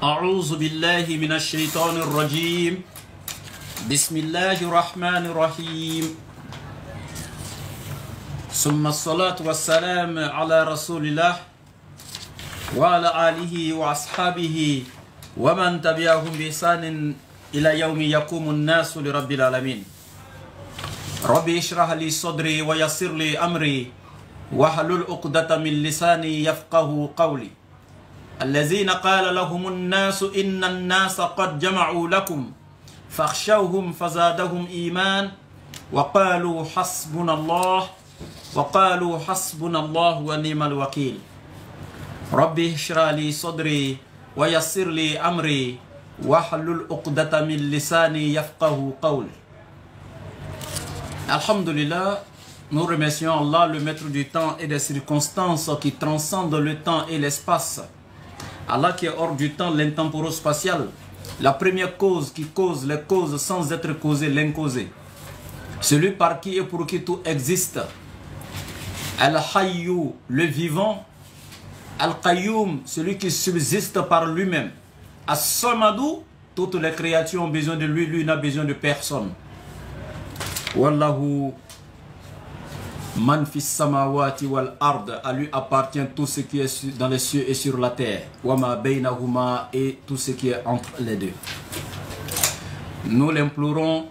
أعوذ بالله من الشيطان الرجيم بسم الله الرحمن الرحيم ثم الصلاة والسلام على رسول الله وعلى آله وأصحابه ومن تبعهم بإحسان إلى يوم يقوم الناس لرب العالمين ربي اشرح لي صدري ويسر لي أمري واحلل عقدة من لساني يفقه قولي الذين قال لهم الناس إن الناس قد جمعوا لكم فاخشوهم فزادهم إيمان وقالوا حسبنا الله ونعم الوكيل ربي اشرح لي صدري ويسر لي أمري واحلل عقدة من لساني يفقه قولي. Alhamdulillah, nous remercions Allah, le maître du temps et des circonstances qui transcendent le temps et l'espace. Allah qui est hors du temps, l'intemporel-spatial, la première cause qui cause les causes sans être causée, l'incausé. Celui par qui et pour qui tout existe. Al-Hayyu, le vivant. Al-Qayyum, celui qui subsiste par lui-même. As-Samadou, toutes les créatures ont besoin de lui, lui n'a besoin de personne. Wallahu man fis samawati wal ard, à lui appartient tout ce qui est dans les cieux et sur la terre. Wama bainahuma, et tout ce qui est entre les deux. Nous l'implorons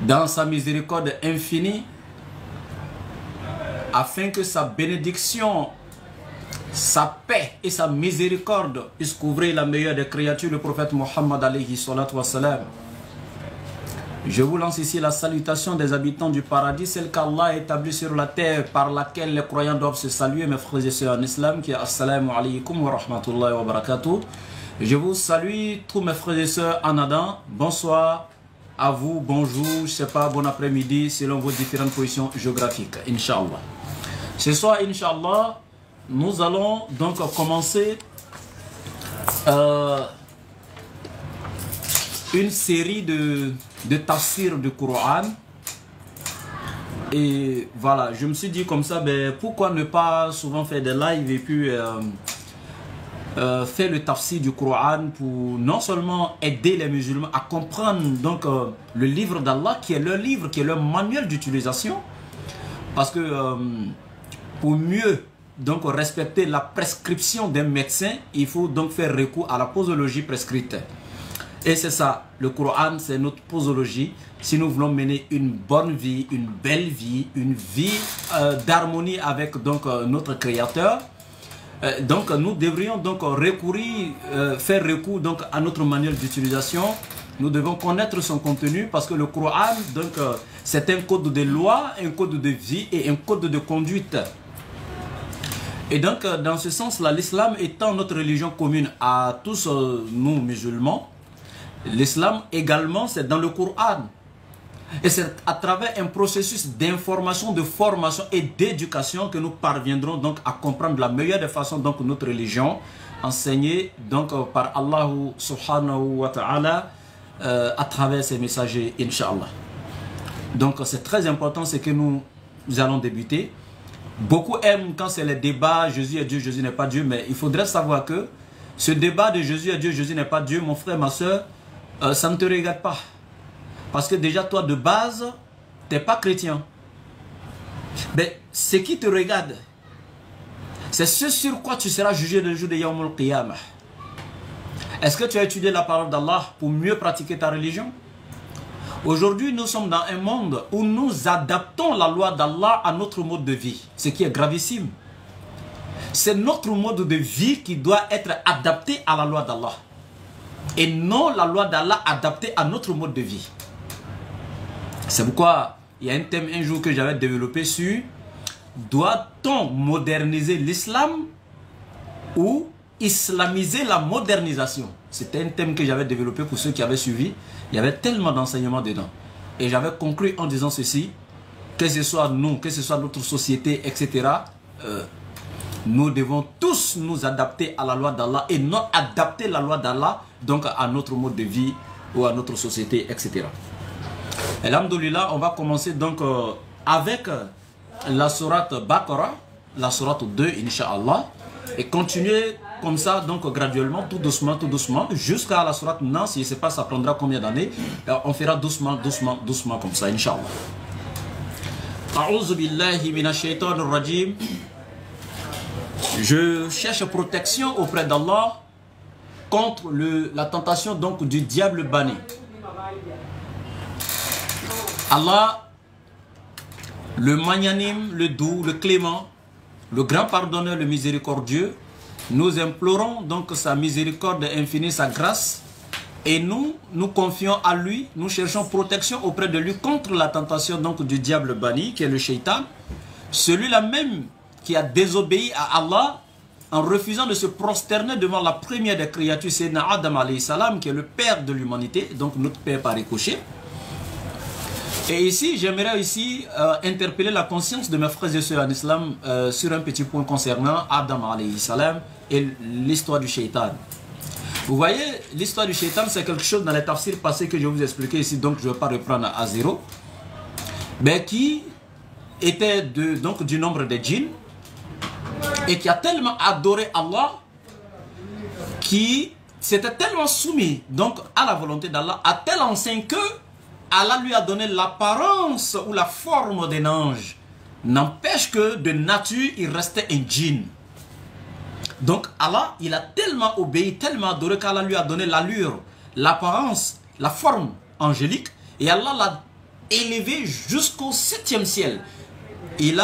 dans sa miséricorde infinie afin que sa bénédiction, sa paix et sa miséricorde puissent couvrir la meilleure des créatures, le prophète Mohammed alayhi salatu wassalam. Je vous lance ici la salutation des habitants du paradis, celle qu'Allah a établie sur la terre, par laquelle les croyants doivent se saluer, mes frères et sœurs en islam, qui est Assalamu alaikum wa rahmatullahi wa barakatuh. Je vous salue tous mes frères et sœurs en Adam. Bonsoir à vous, bonjour, je ne sais pas, bon après-midi, selon vos différentes positions géographiques, Inch'Allah. Ce soir, Inch'Allah, nous allons donc commencer une série de tafsir du Coran. Et voilà, je me suis dit comme ça, ben, pourquoi ne pas souvent faire des lives et puis faire le tafsir du Coran pour non seulement aider les musulmans à comprendre donc le livre d'Allah, qui est leur livre, qui est leur manuel d'utilisation, parce que pour mieux donc respecter la prescription d'un médecin, il faut donc faire recours à la posologie prescrite. Et c'est ça, le Coran, c'est notre posologie. Si nous voulons mener une bonne vie, une belle vie, une vie d'harmonie avec donc notre Créateur, donc nous devrions donc recourir, faire recours donc à notre manuel d'utilisation. Nous devons connaître son contenu parce que le Coran, donc c'est un code de loi, un code de vie et un code de conduite. Et donc dans ce sens-là, l'islam étant notre religion commune à tous nous musulmans, l'islam également, c'est dans le Coran. Et c'est à travers un processus d'information, de formation et d'éducation que nous parviendrons donc à comprendre de la meilleure des façons donc notre religion, enseignée donc par Allah subhanahu wa ta'ala à travers ses messagers, Inch'Allah. Donc c'est très important, c'est que nous allons débuter. Beaucoup aiment quand c'est les débats, Jésus est Dieu, Jésus n'est pas Dieu, mais il faudrait savoir que ce débat de Jésus est Dieu, Jésus n'est pas Dieu, mon frère, ma soeur, ça ne te regarde pas. Parce que déjà toi de base, tu n'es pas chrétien. Mais ce qui te regarde, c'est ce sur quoi tu seras jugé le jour de Yawm al-Qiyamah. Est-ce que tu as étudié la parole d'Allah pour mieux pratiquer ta religion? Aujourd'hui, nous sommes dans un monde où nous adaptons la loi d'Allah à notre mode de vie. Ce qui est gravissime. C'est notre mode de vie qui doit être adapté à la loi d'Allah. Et non la loi d'Allah adaptée à notre mode de vie. C'est pourquoi il y a un thème un jour que j'avais développé sur: doit-on moderniser l'islam ou islamiser la modernisation? C'était un thème que j'avais développé pour ceux qui avaient suivi. Il y avait tellement d'enseignements dedans. Et j'avais conclu en disant ceci: que ce soit nous, que ce soit notre société, etc., nous devons tous nous adapter à la loi d'Allah et non adapter la loi d'Allah donc à notre mode de vie ou à notre société, etc. Alhamdulillah, on va commencer donc avec la sourate Baqarah, la sourate 2, Inch'Allah, et continuer comme ça, donc graduellement, tout doucement, jusqu'à la sourate Nas. Je ne sais pas, ça prendra combien d'années. On fera doucement comme ça, Inch'Allah. A'udhu billahi minash shaitanir rajim. Je cherche protection auprès d'Allah contre la tentation donc du diable banni. Allah, le magnanime, le doux, le clément, le grand pardonneur, le miséricordieux, nous implorons donc sa miséricorde infinie, sa grâce, et nous confions à lui, nous cherchons protection auprès de lui contre la tentation donc du diable banni, qui est le shaitan, celui-là même qui a désobéi à Allah en refusant de se prosterner devant la première des créatures, c'est Adam alayhi salam, qui est le père de l'humanité, donc notre père par ricochet. Et ici, j'aimerais interpeller la conscience de mes frères et sœurs en islam sur un petit point concernant Adam alayhi salam et l'histoire du shaitan. Vous voyez, l'histoire du shaitan, c'est quelque chose dans les tafsirs passés que je vais vous expliquer ici, donc je ne vais pas reprendre à zéro, mais qui était donc du nombre des djinns et qui a tellement adoré Allah, qui s'était tellement soumis donc à la volonté d'Allah, à tel enseigne que Allah lui a donné l'apparence ou la forme d'un ange. N'empêche que de nature, il restait un djinn. Donc Allah, il a tellement obéi, tellement adoré qu'Allah lui a donné l'allure, l'apparence, la forme angélique. Et Allah l'a élevé jusqu'au 7e ciel. Il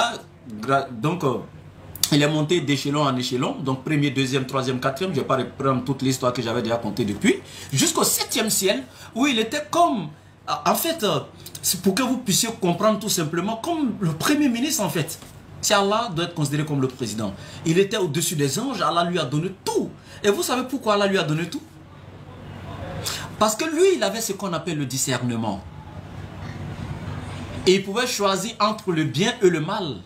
est monté d'échelon en échelon. Donc premier, deuxième, troisième, quatrième. Je ne vais pas reprendre toute l'histoire que j'avais déjà contée depuis. Jusqu'au 7e ciel, où il était comme... En fait, c'est pour que vous puissiez comprendre tout simplement, comme le premier ministre en fait. Si Allah doit être considéré comme le président. Il était au-dessus des anges, Allah lui a donné tout. Et vous savez pourquoi Allah lui a donné tout? Parce que lui, il avait ce qu'on appelle le discernement. Et il pouvait choisir entre le bien et le mal.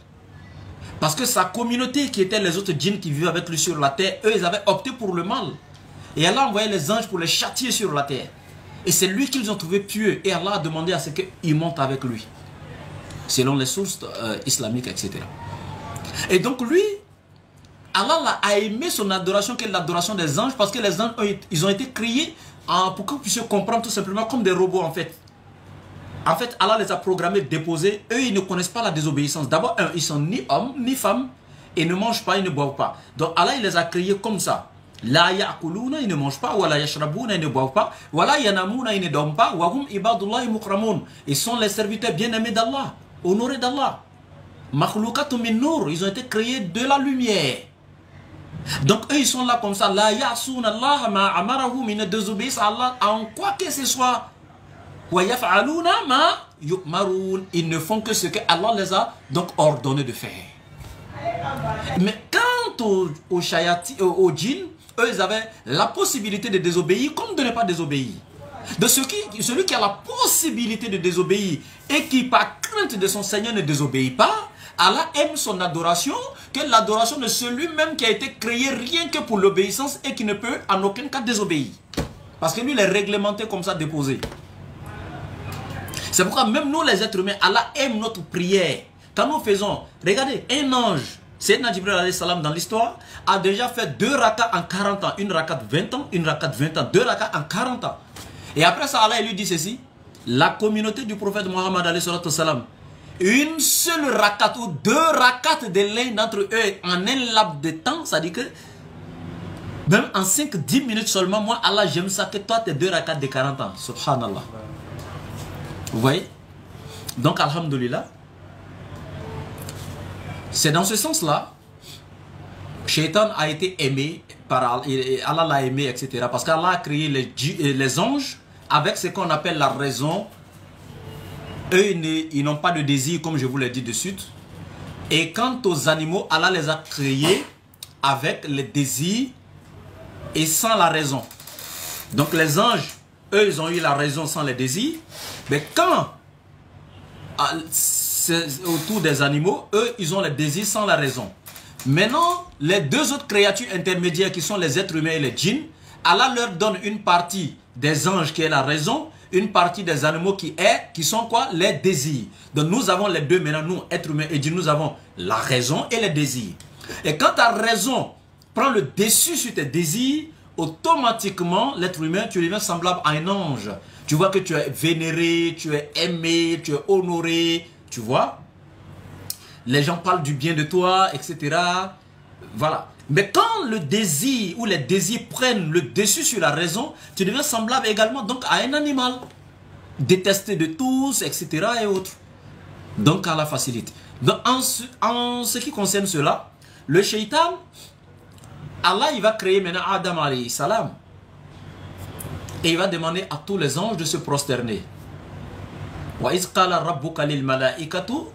Parce que sa communauté, qui étaient les autres djinns qui vivaient avec lui sur la terre, eux, ils avaient opté pour le mal. Et Allah envoyait les anges pour les châtier sur la terre. Et c'est lui qu'ils ont trouvé pieux. Et Allah a demandé à ce qu'ils montent avec lui. Selon les sources islamiques, etc. Et donc lui, Allah a aimé son adoration, qui est l'adoration des anges, parce que les anges, ils ont été créés pour que vous puissiez comprendre tout simplement comme des robots en fait. En fait, Allah les a programmés, déposés. Eux, ils ne connaissent pas la désobéissance. D'abord, ils sont ni hommes, ni femmes, et ne mangent pas, ils ne boivent pas. Donc Allah, il les a créés comme ça. La ya'kuluna, ils ne mangent pas, wa la yashrabuna, ils ne boivent pas, wa la yanamuna, ils ne dorment pas, wa hum ibadullahi mukramun. Ils sont les serviteurs bien-aimés d'Allah, honorés d'Allah. Makhluqatun min nur, ils ont été créés de la lumière. Donc eux, ils sont là comme ça. La ya'suna Allah ma amarahum, ils ne désobéissent à Allah en quoi que ce soit. Wa yaf'aluna ma yu'marun, ils ne font que ce que Allah les a donc ordonné de faire. Mais quant aux djinns, eux, ils avaient la possibilité de désobéir comme de ne pas désobéir. De celui qui a la possibilité de désobéir et qui, par crainte de son Seigneur, ne désobéit pas, Allah aime son adoration, que l'adoration de celui-même qui a été créé rien que pour l'obéissance et qui ne peut en aucun cas désobéir. Parce que lui, il est réglementé comme ça, déposé. C'est pourquoi même nous, les êtres humains, Allah aime notre prière. Quand nous faisons, regardez, un ange, Sayyidina Jibril alayhi salam dans l'histoire, a déjà fait 2 rakats en 40 ans. Une rakat 20 ans, une rakat 20 ans, 2 rakats en 40 ans. Et après ça, Allah lui dit ceci, la communauté du prophète Mohammed alayhi salam, une seule rakat ou 2 rakats de l'un d'entre eux en un laps de temps, ça dit que même en 5-10 minutes seulement, moi Allah j'aime ça que toi tes 2 rakats de 40 ans. Subhanallah. Vous voyez? Donc alhamdulillah, c'est dans ce sens-là, Shaitan a été aimé par Allah, l'a aimé, etc. Parce qu'Allah a créé les anges avec ce qu'on appelle la raison. Eux, ils n'ont pas de désir, comme je vous l'ai dit de suite. Et quant aux animaux, Allah les a créés avec les désirs et sans la raison. Donc les anges, eux, ils ont eu la raison sans les désirs. Mais quand autour des animaux, eux, ils ont les désirs sans la raison. Maintenant, les 2 autres créatures intermédiaires qui sont les êtres humains et les djinns, Allah leur donne une partie des anges qui est la raison, une partie des animaux qui sont quoi? Les désirs. Donc nous avons les deux maintenant, nous, êtres humains et djinns, nous avons la raison et les désirs. Et quand ta raison prend le dessus sur tes désirs, automatiquement, l'être humain, tu deviens semblable à un ange. Tu vois que tu es vénéré, tu es aimé, tu es honoré, tu vois. Les gens parlent du bien de toi, etc. Voilà. Mais quand le désir ou les désirs prennent le dessus sur la raison, tu deviens semblable également donc à un animal. Détesté de tous, etc. et autres. Donc, Allah facilite. Donc, en ce qui concerne cela, le shaitan, Allah, il va créer maintenant Adam alayhi salam. Et il va demander à tous les anges de se prosterner. Wa iz qala rabbuka lil malaikatu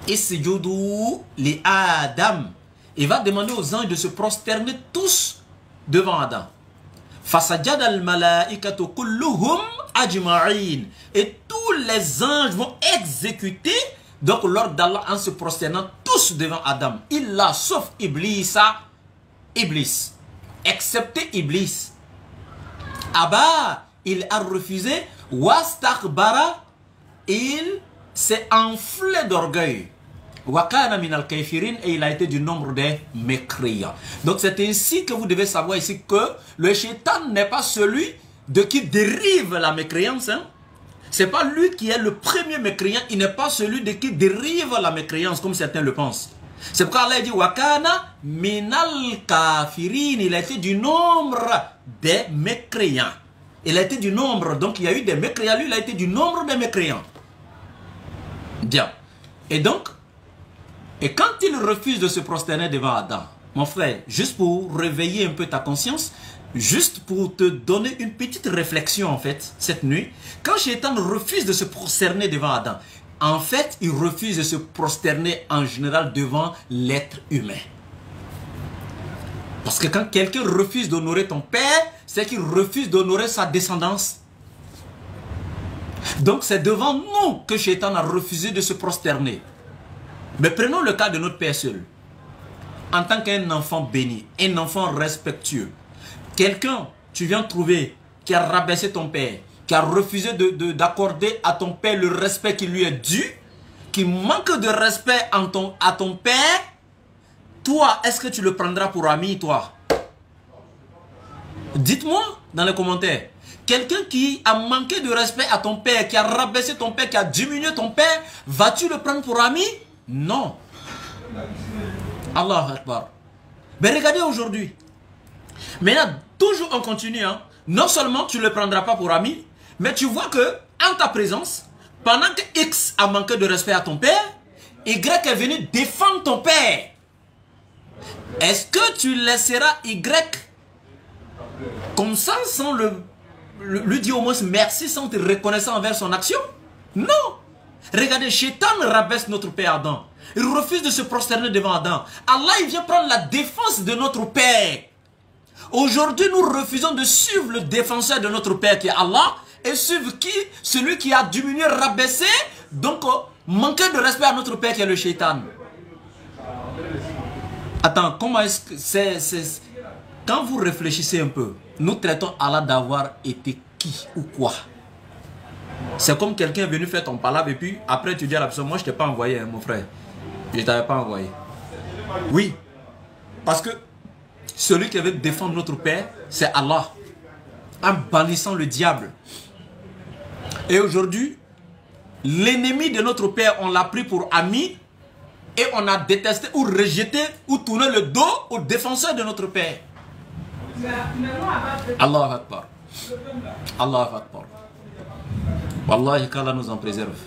isjudu li Adam. Il va demander aux anges de se prosterner tous devant Adam. Fasajada al malaikatu kulluhum ajma'in. Et tous les anges vont exécuter donc l'ordre d'Allah en se prosternant tous devant Adam. Illa sauf Iblis, excepté Iblis. Abba, il a refusé. Wastakbara, il s'est enflé d'orgueil. Wakana minal kaifirin, et il a été du nombre des mécréants. Donc c'est ainsi que vous devez savoir ici que le shaitan n'est pas celui de qui dérive la mécréance. Hein? C'est pas lui qui est le premier mécréant. Il n'est pas celui de qui dérive la mécréance comme certains le pensent. C'est pourquoi Allah dit Wakana minal kafirin. Il a été du nombre des mécréants. Il a été du nombre. Donc il y a eu des mécréants. Lui, il a été du nombre des mécréants. Bien. Et donc, et quand il refuse de se prosterner devant Adam, mon frère, juste pour réveiller un peu ta conscience, juste pour te donner une petite réflexion en fait, cette nuit, quand Shaitan refuse de se prosterner devant Adam, en fait, il refuse de se prosterner en général devant l'être humain. Parce que quand quelqu'un refuse d'honorer ton père, c'est qu'il refuse d'honorer sa descendance. Donc c'est devant nous que Shaitan a refusé de se prosterner. Mais prenons le cas de notre père seul. En tant qu'un enfant béni, un enfant respectueux, quelqu'un, tu viens trouver, qui a rabaissé ton père, qui a refusé d'accorder à ton père le respect qui lui est dû, qui manque de respect à ton père, toi, est-ce que tu le prendras pour ami, toi? Dites-moi dans les commentaires. Quelqu'un qui a manqué de respect à ton père, qui a rabaissé ton père, qui a diminué ton père, vas-tu le prendre pour ami? Non. Allah Akbar. Mais regardez aujourd'hui. Maintenant, toujours on continue. Hein. Non seulement tu ne le prendras pas pour ami, mais tu vois que en ta présence, pendant que X a manqué de respect à ton père, Y est venu défendre ton père. Est-ce que tu laisseras Y comme ça sans lui dire au moins merci, sans te reconnaissant envers son action? Non. Regardez, Shaitan rabaisse notre père Adam. Il refuse de se prosterner devant Adam. Allah, il vient prendre la défense de notre père. Aujourd'hui, nous refusons de suivre le défenseur de notre père qui est Allah et suivre qui? Celui qui a diminué, rabaissé, donc manqué de respect à notre père qui est le Shaitan. Attends, comment est-ce que c'est... Quand vous réfléchissez un peu, nous traitons Allah d'avoir été qui ou quoi? C'est comme quelqu'un est venu faire ton palabre et puis après tu dis à la personne, moi je ne t'ai pas envoyé, hein, mon frère. Je ne t'avais pas envoyé. Oui. Parce que celui qui veut défendre notre père, c'est Allah. En bannissant le diable. Et aujourd'hui, l'ennemi de notre père, on l'a pris pour ami. Et on a détesté ou rejeté ou tourné le dos au défenseur de notre père. Allah Akbar. Allah Akbar. Wallahi qu'Allah nous en préserve.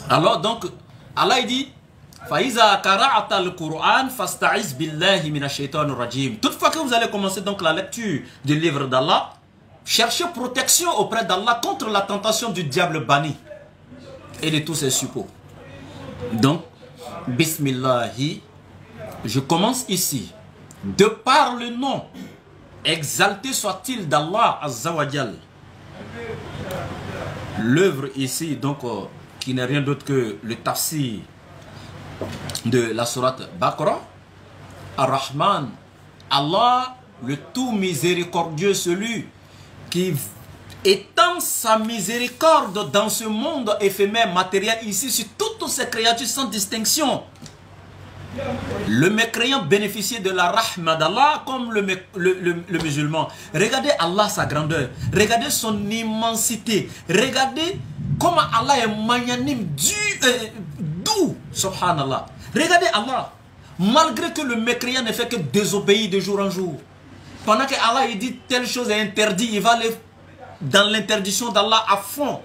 Alors donc, Allah il dit Faïza qara'ata al-Qur'an fasta'iz billahi minash shaitanir rajim. Toutefois que vous allez commencer donc la lecture du livre d'Allah, cherchez protection auprès d'Allah contre la tentation du diable banni et de tous ses suppôts. Donc, Bismillahi, je commence ici. De par le nom, exalté soit-il d'Allah Azza wa Jal. L'œuvre ici, donc, qui n'est rien d'autre que le tafsir de la sourate Baqarah, Ar-Rahman, Allah, le tout miséricordieux, celui qui étend sa miséricorde dans ce monde éphémère, matériel, ici, sur toutes ces créatures sans distinction. Le mécréant bénéficiait de la rahma d'Allah comme le musulman. Regardez Allah, sa grandeur. Regardez son immensité. Regardez comment Allah est magnanime, doux, subhanallah. Regardez Allah. Malgré que le mécréant ne fait que désobéir de jour en jour. Pendant que Allah il dit telle chose est interdite, il va aller dans l'interdiction d'Allah à fond.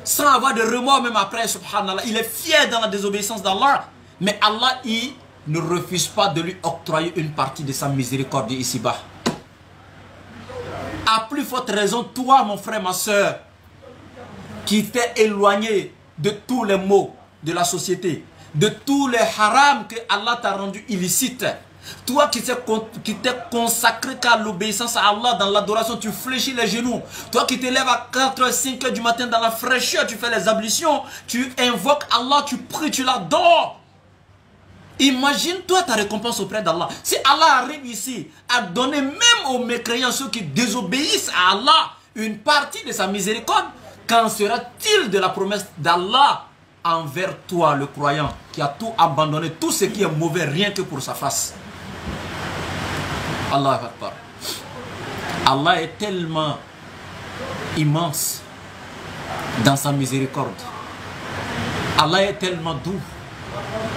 Sans avoir de remords même après, subhanallah. Il est fier dans la désobéissance d'Allah. Mais Allah, il ne refuse pas de lui octroyer une partie de sa miséricorde ici-bas. À plus forte raison, toi, mon frère, ma soeur, qui t'es éloigné de tous les maux de la société, de tous les harams que Allah t'a rendu illicites, toi qui t'es consacré qu'à l'obéissance à Allah dans l'adoration, tu fléchis les genoux. Toi qui te lèves à 4h, 5h du matin dans la fraîcheur, tu fais les ablutions, tu invoques Allah, tu pries, tu l'adores. Imagine-toi ta récompense auprès d'Allah. Si Allah arrive ici à donner même aux mécréants, ceux qui désobéissent à Allah, une partie de sa miséricorde, qu'en sera-t-il de la promesse d'Allah envers toi, le croyant, qui a tout abandonné, tout ce qui est mauvais, rien que pour sa face? Allah Akbar. Allah est tellement immense dans sa miséricorde. Allah est tellement doux.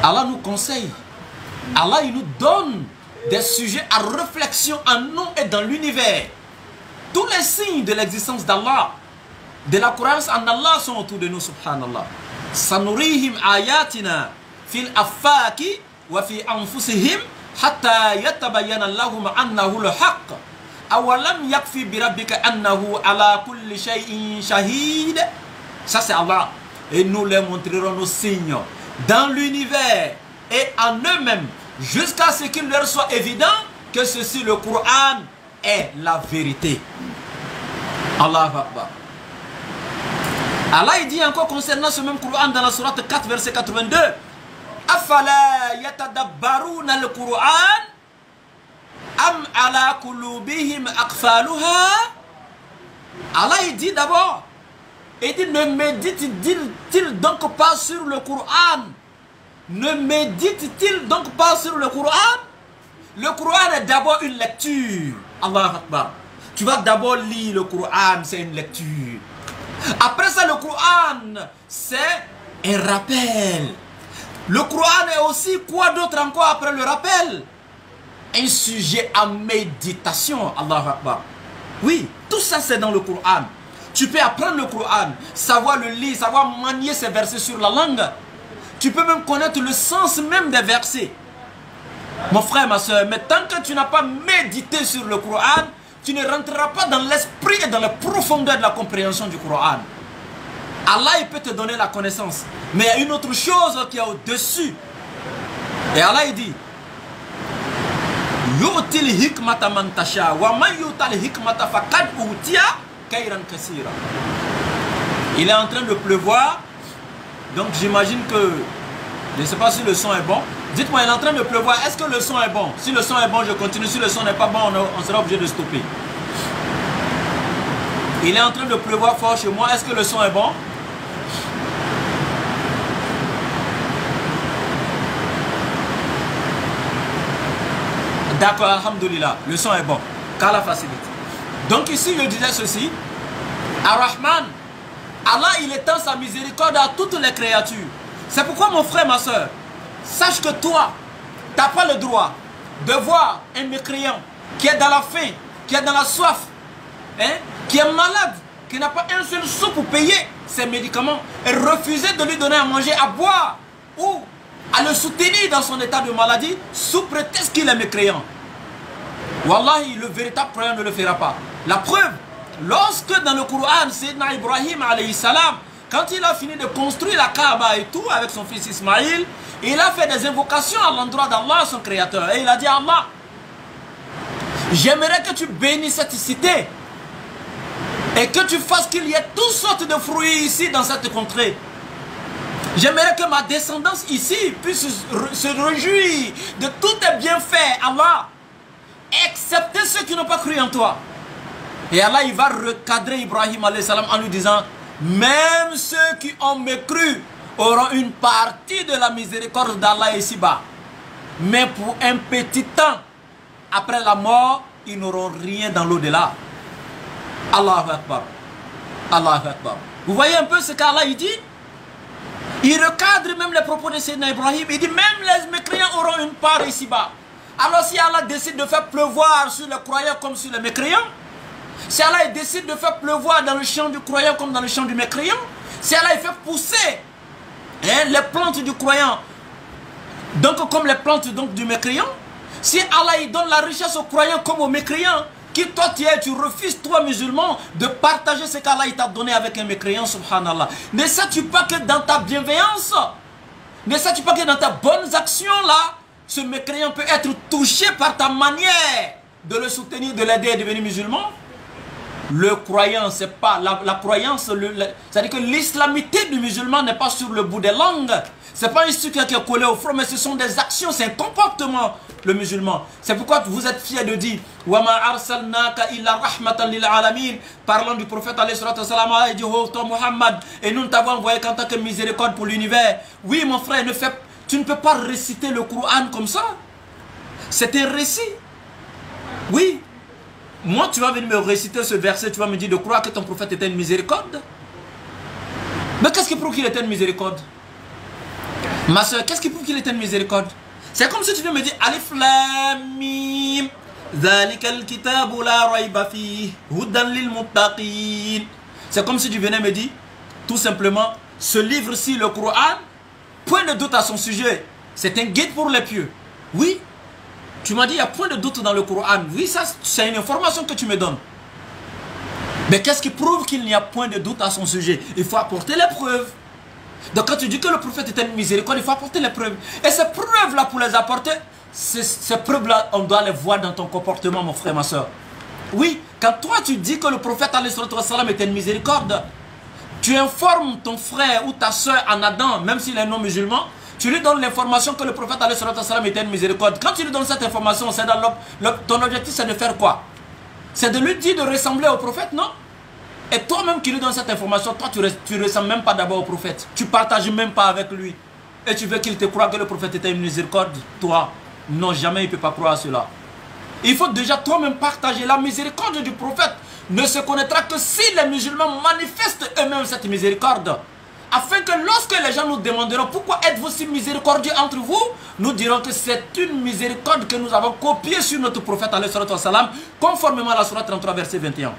Allah nous conseille. Allah il nous donne des sujets à réflexion en nous et dans l'univers. Tous les signes de l'existence d'Allah, de la croyance en Allah sont autour de nous, subhanallah. Sanurihim ayatina fil affaki wa fi anfusihim hatta yatabayyana lahum annahu al-haqq. Awalam yakfi bi rabbika annahu ala kulli shay'in shahid. Ça c'est Allah. Et nous leur montrerons nos signes dans l'univers et en eux-mêmes jusqu'à ce qu'il leur soit évident que ceci, le Coran, est la vérité. Allah Akbar. Allah il dit encore concernant ce même Coran dans la sourate 4 verset 82, Afala yatadabbaruna al-Quran am ala qulubihim aqfaluha. Allah il dit d'abord, il dit, ne médite-t-il donc pas sur le Coran? Ne médite-t-il donc pas sur le Coran? Le Coran est d'abord une lecture. Allah Akbar. Tu vas d'abord lire le Coran, c'est une lecture. Après ça, le Coran, c'est un rappel. Le Coran est aussi quoi d'autre encore après le rappel? Un sujet à méditation. Allah Akbar. Oui, tout ça c'est dans le Coran. Tu peux apprendre le Coran, savoir le lire, savoir manier ces versets sur la langue. Tu peux même connaître le sens même des versets. Mon frère, ma soeur, mais tant que tu n'as pas médité sur le Coran, tu ne rentreras pas dans l'esprit et dans la profondeur de la compréhension du Coran. Allah, il peut te donner la connaissance. Mais il y a une autre chose qui est au-dessus. Et Allah, il dit, Yu'til hikmata man tasha, wa man yu'tal hikmata faqad utiya. Il est en train de pleuvoir. Donc j'imagine que, je ne sais pas si le son est bon. Dites-moi, il est en train de pleuvoir. Est-ce que le son est bon? Si le son est bon, je continue. Si le son n'est pas bon, on sera obligé de stopper. Il est en train de pleuvoir fort chez moi. Est-ce que le son est bon? D'accord, alhamdoulilah. Le son est bon. Qu'Allah facilite. Donc ici, je disais ceci. Ar-Rahman, Allah, il étend sa miséricorde à toutes les créatures. C'est pourquoi, mon frère, ma soeur, sache que toi, tu n'as pas le droit de voir un mécréant qui est dans la faim, qui est dans la soif, hein, qui est malade, qui n'a pas un seul sou pour payer ses médicaments, et refuser de lui donner à manger, à boire, ou à le soutenir dans son état de maladie, sous prétexte qu'il est mécréant. Wallahi, le véritable croyant ne le fera pas. La preuve, lorsque dans le Coran, Sayyidina Ibrahim alayhi salam, quand il a fini de construire la Kaaba et tout avec son fils Ismaïl, il a fait des invocations à l'endroit d'Allah, son créateur. Et il a dit à Allah, j'aimerais que tu bénisses cette cité et que tu fasses qu'il y ait toutes sortes de fruits ici dans cette contrée. J'aimerais que ma descendance ici puisse se réjouir de tous tes bienfaits, Allah, excepté ceux qui n'ont pas cru en toi. Et Allah, il va recadrer Ibrahim alayhi salam en lui disant, même ceux qui ont mécru auront une partie de la miséricorde d'Allah ici-bas. mais pour un petit temps. Après la mort, ils n'auront rien dans l'au-delà. Allahu Akbar. Allahu Akbar. Vous voyez un peu ce qu'Allah dit? Il recadre même les propos de Sayyidina Ibrahim. Il dit même les mécréants auront une part ici-bas. Alors si Allah décide de faire pleuvoir sur les croyants comme sur les mécréants, si Allah décide de faire pleuvoir dans le champ du croyant comme dans le champ du mécréant, si Allah fait pousser les plantes du croyant, donc comme les plantes donc, du mécréant, si Allah il donne la richesse aux croyants comme aux mécréants, qui toi tu refuses, toi musulman, de partager ce qu'Allah t'a donné avec un mécréant, subhanallah. Ne sais-tu pas que dans ta bienveillance, ne sais-tu pas que dans ta bonnes actions là, ce mécréant peut être touché par ta manière de le soutenir, de l'aider à devenir musulman? Le croyant, c'est pas la croyance, c'est-à-dire que l'islamité du musulman n'est pas sur le bout des langues. C'est pas un sucre qui est collé au front, mais ce sont des actions, c'est un comportement, le musulman. C'est pourquoi vous êtes fiers de dire Wama arsalnaka illa rahmatan lil alamin. Parlant du prophète alayhi salatu wassalam, il dit oh toi Muhammad, et nous t'avons envoyé qu'en tant que miséricorde pour l'univers. Oui mon frère, tu ne peux pas réciter le Coran comme ça. C'est un récit. Oui. Moi, tu vas venir me réciter ce verset, tu vas me dire de croire que ton prophète était une miséricorde. Mais qu'est-ce qui prouve qu'il était une miséricorde? Ma soeur, qu'est-ce qui prouve qu'il était une miséricorde? C'est comme si tu viens me dire Alif Lam Mim Zalikal kitabu la rayba fihi hudan lil muttaqin. C'est comme si tu venais me dire tout simplement ce livre-ci, le Coran, point de doute à son sujet, c'est un guide pour les pieux. Oui. Tu m'as dit, il n'y a point de doute dans le Coran. Oui, ça, c'est une information que tu me donnes. Mais qu'est-ce qui prouve qu'il n'y a point de doute à son sujet? Il faut apporter les preuves. Donc quand tu dis que le prophète était une miséricorde, il faut apporter les preuves. Et ces preuves-là, pour les apporter, ces preuves-là, on doit les voir dans ton comportement, mon frère, ma soeur. Oui, quand toi tu dis que le prophète alayhi salam était une miséricorde, tu informes ton frère ou ta soeur en Adam, même s'il est non musulman, tu lui donnes l'information que le prophète alayhi salam était une miséricorde. Quand tu lui donnes cette information, c'est dans ton objectif, c'est de faire quoi? C'est de lui dire de ressembler au prophète, non? Et toi-même qui lui donnes cette information, toi tu ne ressembles même pas d'abord au prophète. Tu ne partages même pas avec lui. Et tu veux qu'il te croie que le prophète était une miséricorde? Toi, non, jamais il ne peut pas croire à cela. Il faut déjà toi-même partager. La miséricorde du prophète ne se connaîtra que si les musulmans manifestent eux-mêmes cette miséricorde. Afin que lorsque les gens nous demanderont pourquoi êtes-vous si miséricordieux entre vous, nous dirons que c'est une miséricorde que nous avons copiée sur notre prophète alayhi salam, conformément à la sourate 33 verset 21.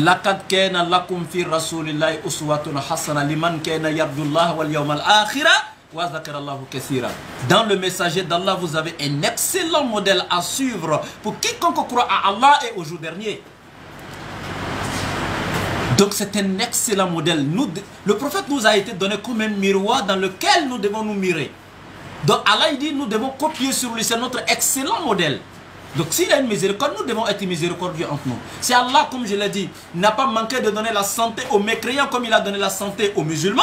Laqad kana lakum fi rasulillahi uswatun hasana liman kana yarjullaha wal yawmal akhir wa zakarallahu kaseera. Dans le messager d'Allah, vous avez un excellent modèle à suivre pour quiconque croit à Allah et au jour dernier. Donc c'est un excellent modèle. Le prophète nous a été donné comme un miroir dans lequel nous devons nous mirer. Donc Allah dit nous devons copier sur lui, c'est notre excellent modèle. Donc s'il a une miséricorde, nous devons être miséricordieux entre nous. Si Allah, comme je l'ai dit, n'a pas manqué de donner la santé aux mécréants comme il a donné la santé aux musulmans,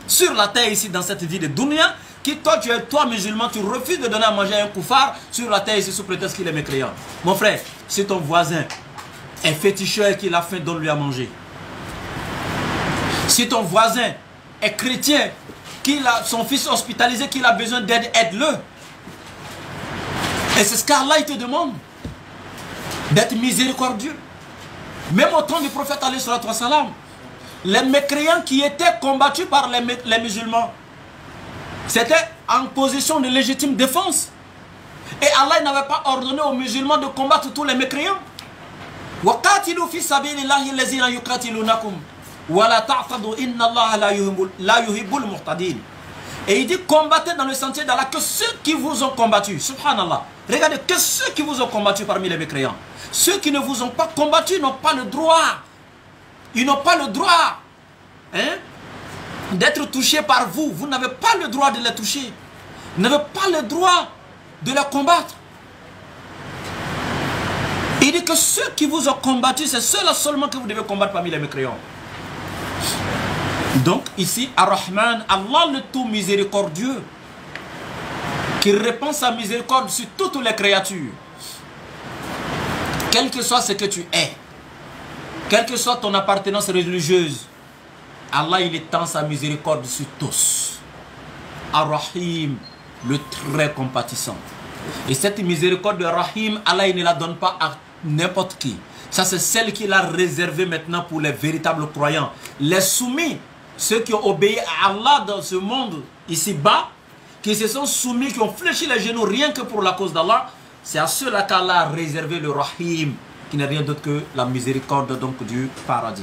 sur la terre ici dans cette vie de dunya, qui toi tu es toi musulman, tu refuses de donner à manger à un koufar sur la terre ici sous prétexte qu'il est mécréant. Mon frère, si ton voisin est féticheur et qu'il a faim, donne-lui à manger. Si ton voisin est chrétien, qu'il a son fils hospitalisé, qu'il a besoin d'aide, aide-le. Et c'est ce qu'Allah te demande, d'être miséricordieux. Même au temps du prophète alayhi salam, les mécréants qui étaient combattus par les musulmans, c'était en position de légitime défense. Et Allah n'avait pas ordonné aux musulmans de combattre tous les mécréants. وَقَاتِلُوا فِي سَبِيلِ اللَّهِ الَّذِينَ يُقَاتِلُونَكُمْ وَلَا تَعْتَدُوا إِنَّ اللَّهَ لَا يُحِبُّ الْمُعْتَدِينَ. Et il dit combattez dans le sentier d'Allah que ceux qui vous ont combattu. Subhanallah. Regardez que ceux qui vous ont combattu parmi les mécréants. Ceux qui ne vous ont pas combattu n'ont pas le droit. Ils n'ont pas le droit d'être touchés par vous. Vous n'avez pas le droit de les toucher. Vous n'avez pas le droit de les combattre. Il dit que ceux qui vous ont combattu, c'est ceux-là seulement que vous devez combattre parmi les mécréants. Donc ici, Ar-Rahman, Allah le tout miséricordieux, qui répand sa miséricorde sur toutes les créatures. Quel que soit ce que tu es, quelle que soit ton appartenance religieuse, Allah il étend sa miséricorde sur tous. Ar-Rahim, le très compatissant. Et cette miséricorde de Rahim, Allah il ne la donne pas à n'importe qui. Ça c'est celle qu'il a réservée maintenant pour les véritables croyants. Les soumis, ceux qui ont obéi à Allah dans ce monde ici-bas, qui se sont soumis, qui ont fléchi les genoux rien que pour la cause d'Allah, c'est à ceux-là qu'Allah a réservé le Rahim, qui n'est rien d'autre que la miséricorde donc du paradis.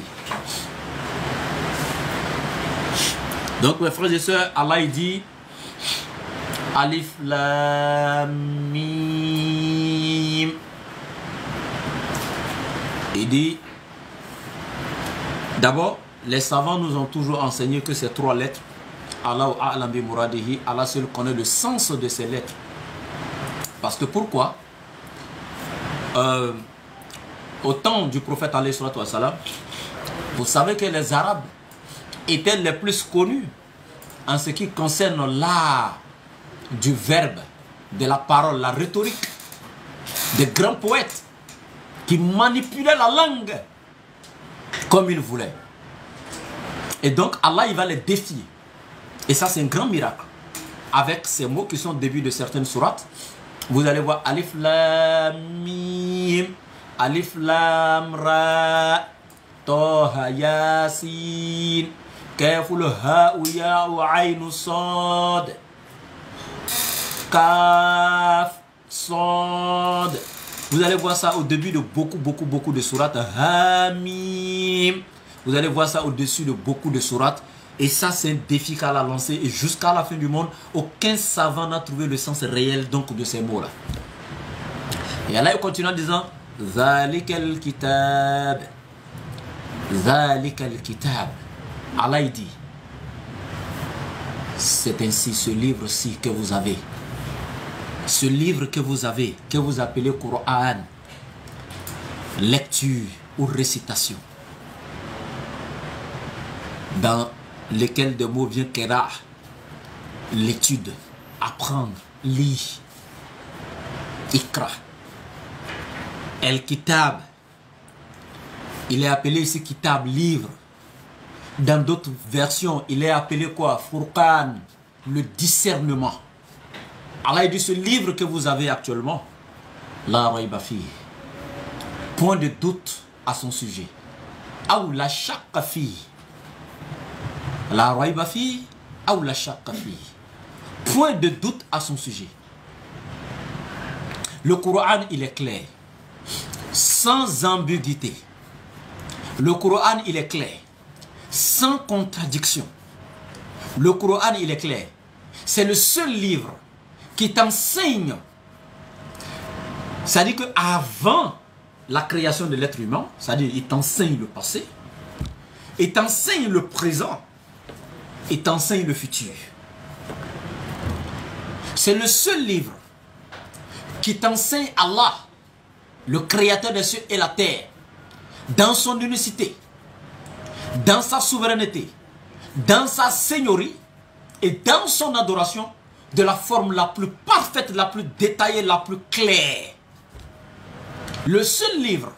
Donc mes frères et sœurs, Allah il dit Alif Lam Mim. Il dit d'abord, les savants nous ont toujours enseigné que ces trois lettres, Allah a'lam bi muradihi, Allah seul connaît le sens de ces lettres. Parce que pourquoi? Au temps du prophète alayhi salatu wassalam, vous savez que les Arabes étaient les plus connus en ce qui concerne l'art du verbe, de la parole, la rhétorique, des grands poètes qui manipulaient la langue comme ils voulaient. Et donc Allah il va les défier. Et ça c'est un grand miracle. Avec ces mots qui sont au début de certaines sourates, vous allez voir Alif Lam Mim, Alif Lam Ra, Toha Yasin, Kaful Ha'u Ya'u Ainu Sad, Kaf Sad. Vous allez voir ça au début de beaucoup de sourates. Hamim. Vous allez voir ça au-dessus de beaucoup de sourates. Et ça, c'est un défi qu'elle a lancé. Et jusqu'à la fin du monde, aucun savant n'a trouvé le sens réel donc de ces mots-là. Et Allah continue en disant Zalikal Kitab. Zalikal Kitab. Allah il dit c'est ainsi ce livre-ci que vous avez. Ce livre que vous avez, que vous appelez Coran, lecture ou récitation, dans lequel de mots vient Kera, l'étude, apprendre, lire, Ikra. El Kitab, il est appelé ici Kitab, livre. Dans d'autres versions, il est appelé quoi? Furqan, le discernement. Allah dit ce livre que vous avez actuellement, la rayba fi, point de doute à son sujet. Ou la shakka fi, la rayba fi, ou la shakka fi, point de doute à son sujet. Le Coran il est clair, sans ambiguïté. Le Coran il est clair, sans contradiction. Le Coran il est clair. C'est le seul livre qui t'enseigne. C'est-à-dire qu'avant la création de l'être humain, c'est-à-dire il t'enseigne le passé, il t'enseigne le présent, il t'enseigne le futur. C'est le seul livre qui t'enseigne Allah, le créateur des cieux et la terre, dans son unicité, dans sa souveraineté, dans sa seigneurie et dans son adoration, de la forme la plus parfaite, la plus détaillée, la plus claire. Le seul livre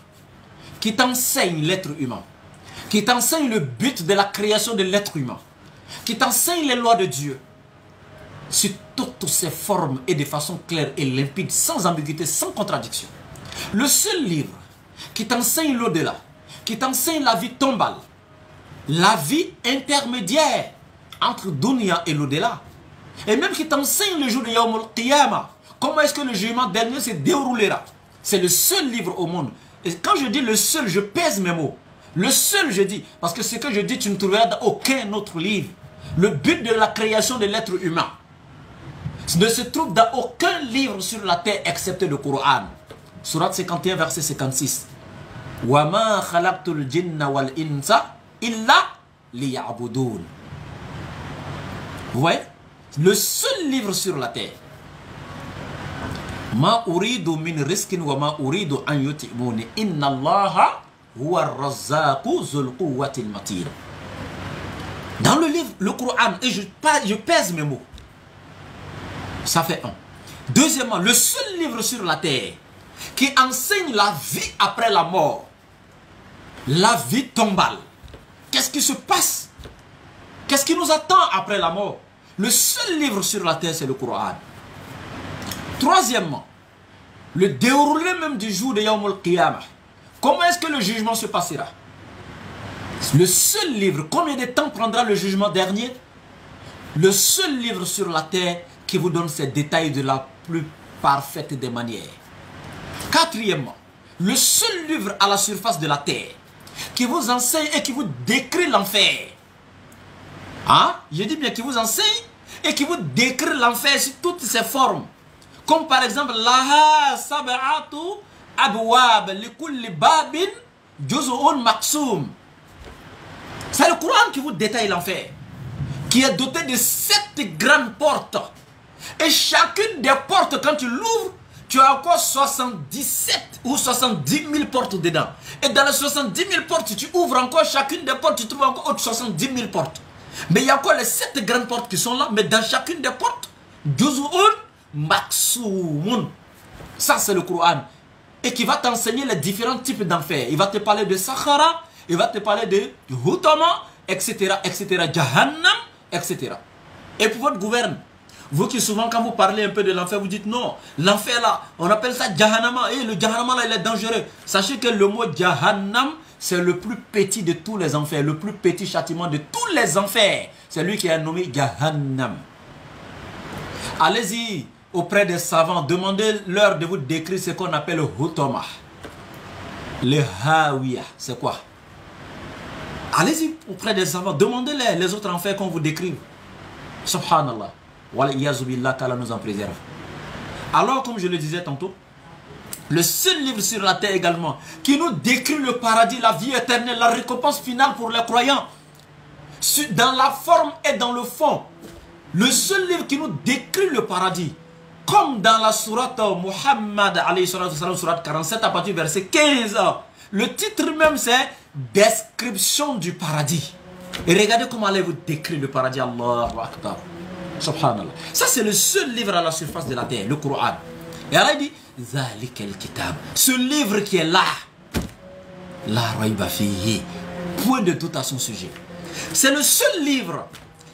qui t'enseigne l'être humain, qui t'enseigne le but de la création de l'être humain, qui t'enseigne les lois de Dieu, sur toutes ses formes et de façon claire et limpide, sans ambiguïté, sans contradiction. Le seul livre qui t'enseigne l'au-delà, qui t'enseigne la vie tombale, la vie intermédiaire entre Dunya et l'au-delà, et même qui t'enseigne le jour de Yawm al-Qiyamah, comment est-ce que le jugement dernier se déroulera. C'est le seul livre au monde. Et quand je dis le seul, je pèse mes mots. Le seul, je dis, parce que ce que je dis, tu ne trouveras dans aucun autre livre. Le but de la création de l'être humain ne se trouve dans aucun livre sur la terre excepté le Coran. Surat 51, verset 56. Wa ma khalaqtul jinna wal insa illa liya'budun. Vous voyez? Le seul livre sur la terre. Ma uridu min riskin wa ma uridu an yut'imuni inna allaha huwa ar-razzaqu zul quwwatil matin. Dans le livre, le Coran, et je pèse mes mots. Ça fait un. Deuxièmement, le seul livre sur la terre qui enseigne la vie après la mort. La vie tombale. Qu'est-ce qui se passe? Qu'est-ce qui nous attend après la mort? Le seul livre sur la terre, c'est le Coran. Troisièmement, le déroulé même du jour de Yawm al-Qiyamah. Comment est-ce que le jugement se passera? Le seul livre, combien de temps prendra le jugement dernier? Le seul livre sur la terre qui vous donne ces détails de la plus parfaite des manières. Quatrièmement, le seul livre à la surface de la terre qui vous enseigne et qui vous décrit l'enfer. Hein? Je dis bien qui vous enseigne et qui vous décrit l'enfer sous toutes ses formes. Comme par exemple, Laha sab'atu abwab likulli babin juz'un maqsum. C'est le Coran qui vous détaille l'enfer, qui est doté de 7 grandes portes. Et chacune des portes, quand tu l'ouvres, tu as encore 77 ou 70 000 portes dedans. Et dans les 70 000 portes, tu ouvres encore chacune des portes, tu trouves encore autres 70 000 portes. Mais il y a encore les 7 grandes portes qui sont là, mais dans chacune des portes, Juz'un Maqsumun. Ça, c'est le Coran. Et qui va t'enseigner les différents types d'enfer. Il va te parler de Sakhara, il va te parler de Hutama, etc., etc., Jahannam, etc. Et pour votre gouverne, vous qui souvent quand vous parlez un peu de l'enfer, vous dites non, l'enfer là, on appelle ça Jahannama, et le Jahannama là, il est dangereux. Sachez que le mot Jahannam, c'est le plus petit de tous les enfers, le plus petit châtiment de tous les enfers. C'est lui qui est nommé Jahannam. Allez-y auprès des savants, demandez-leur de vous décrire ce qu'on appelle le Hutama. Le Hawiya, c'est quoi? Allez-y auprès des savants, demandez-les les autres enfers qu'on vous décrive. Subhanallah. Qu'Allah nous en préserve. Alors, comme je le disais tantôt, le seul livre sur la terre également qui nous décrit le paradis, la vie éternelle, la récompense finale pour les croyants, dans la forme et dans le fond. Le seul livre qui nous décrit le paradis, comme dans la sourate Muhammad, sourate 47, à partir du verset 15. Le titre même, c'est Description du paradis. Et regardez comment Allah vous décrit le paradis. Allahu Akbar. Subhanallah. Ça, c'est le seul livre à la surface de la terre, le Coran. Et Allah dit, Zalik al-Kitab. Ce livre qui est là, la rayba fihi. Point de doute à son sujet. C'est le seul livre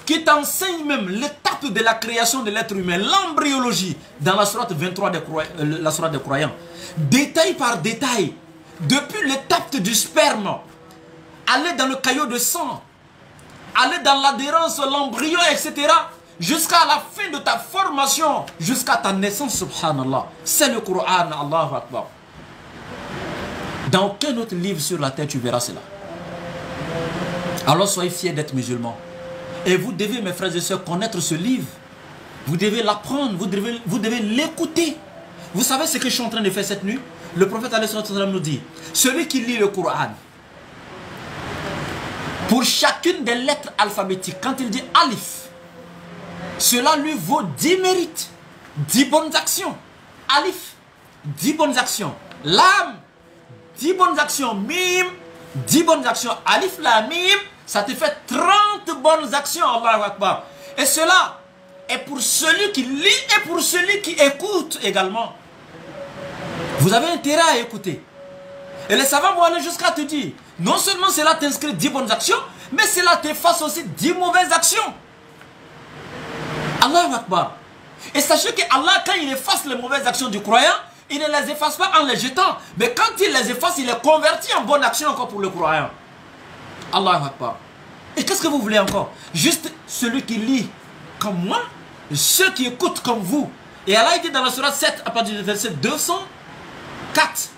qui t'enseigne même l'étape de la création de l'être humain, l'embryologie, dans la sourate 23 la sourate des croyants. Détail par détail, depuis l'étape du sperme, aller dans le caillot de sang, aller dans l'adhérence, l'embryon, etc., jusqu'à la fin de ta formation, jusqu'à ta naissance, subhanallah. C'est le Coran, Allahu Akbar. Dans aucun autre livre sur la terre, tu verras cela. Alors soyez fiers d'être musulmans. Et vous devez, mes frères et sœurs, connaître ce livre. Vous devez l'apprendre, vous devez l'écouter. Vous savez ce que je suis en train de faire cette nuit? Le prophète nous dit, celui qui lit le Coran, pour chacune des lettres alphabétiques, quand il dit alif, cela lui vaut 10 mérites, 10 bonnes actions. Alif, 10 bonnes actions. Lam, 10 bonnes actions. Mim, 10 bonnes actions. Alif, lam, mim, ça te fait 30 bonnes actions. Allahu Akbar. Et cela est pour celui qui lit et pour celui qui écoute également. Vous avez intérêt à écouter. Et les savants vont aller jusqu'à te dire, non seulement cela t'inscrit 10 bonnes actions, mais cela t'efface aussi 10 mauvaises actions. Allahu Akbar. Et sachez que Allah, quand il efface les mauvaises actions du croyant, il ne les efface pas en les jetant. Mais quand il les efface, il les convertit en bonnes actions encore pour le croyant. Allahu Akbar. Et qu'est-ce que vous voulez encore? Juste celui qui lit comme moi, ceux qui écoutent comme vous. Et Allah dit dans la sourate 7, à partir du verset 204,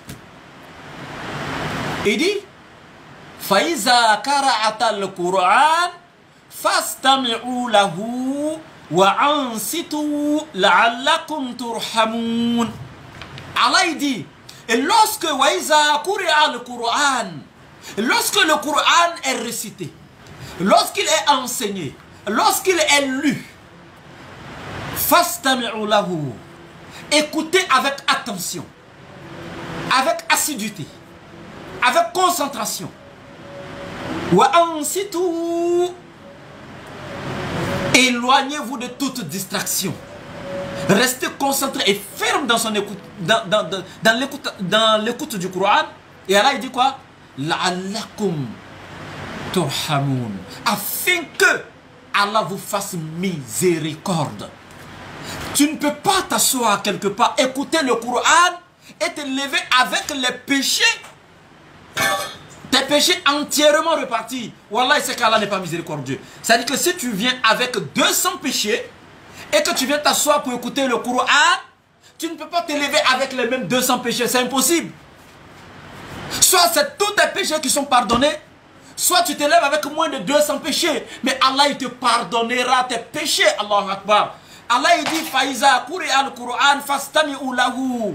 il dit, Faïza kara'ata al-Qur'an, fastami'u lahu wa ansitu la'allakum turhamun. Allah il dit, et lorsque Waïza quri'a al-Qur'an, lorsque le Qur'an est récité, lorsqu'il est enseigné, lorsqu'il est lu, fastami'u lahu, écoutez avec attention, avec assiduité, avec concentration. Wa ansitu, éloignez-vous de toute distraction. Restez concentré et ferme dans son écoute, dans l'écoute du Coran. Et Allah il dit quoi? La'allakum turhamun, afin que Allah vous fasse miséricorde. Tu ne peux pas t'asseoir quelque part, écouter le Coran et te lever avec les péchés. Tes péchés entièrement repartis. Wallah, c'est qu'Allah n'est pas miséricordieux. C'est-à-dire que si tu viens avec 200 péchés et que tu viens t'asseoir pour écouter le Coran, tu ne peux pas te lever avec les mêmes 200 péchés. C'est impossible. Soit c'est tous tes péchés qui sont pardonnés, soit tu te lèves avec moins de 200 péchés. Mais Allah, il te pardonnera tes péchés. Allahu Akbar. Allah, il dit, Faïza Quri al-Qur'an, fastami'u lahu.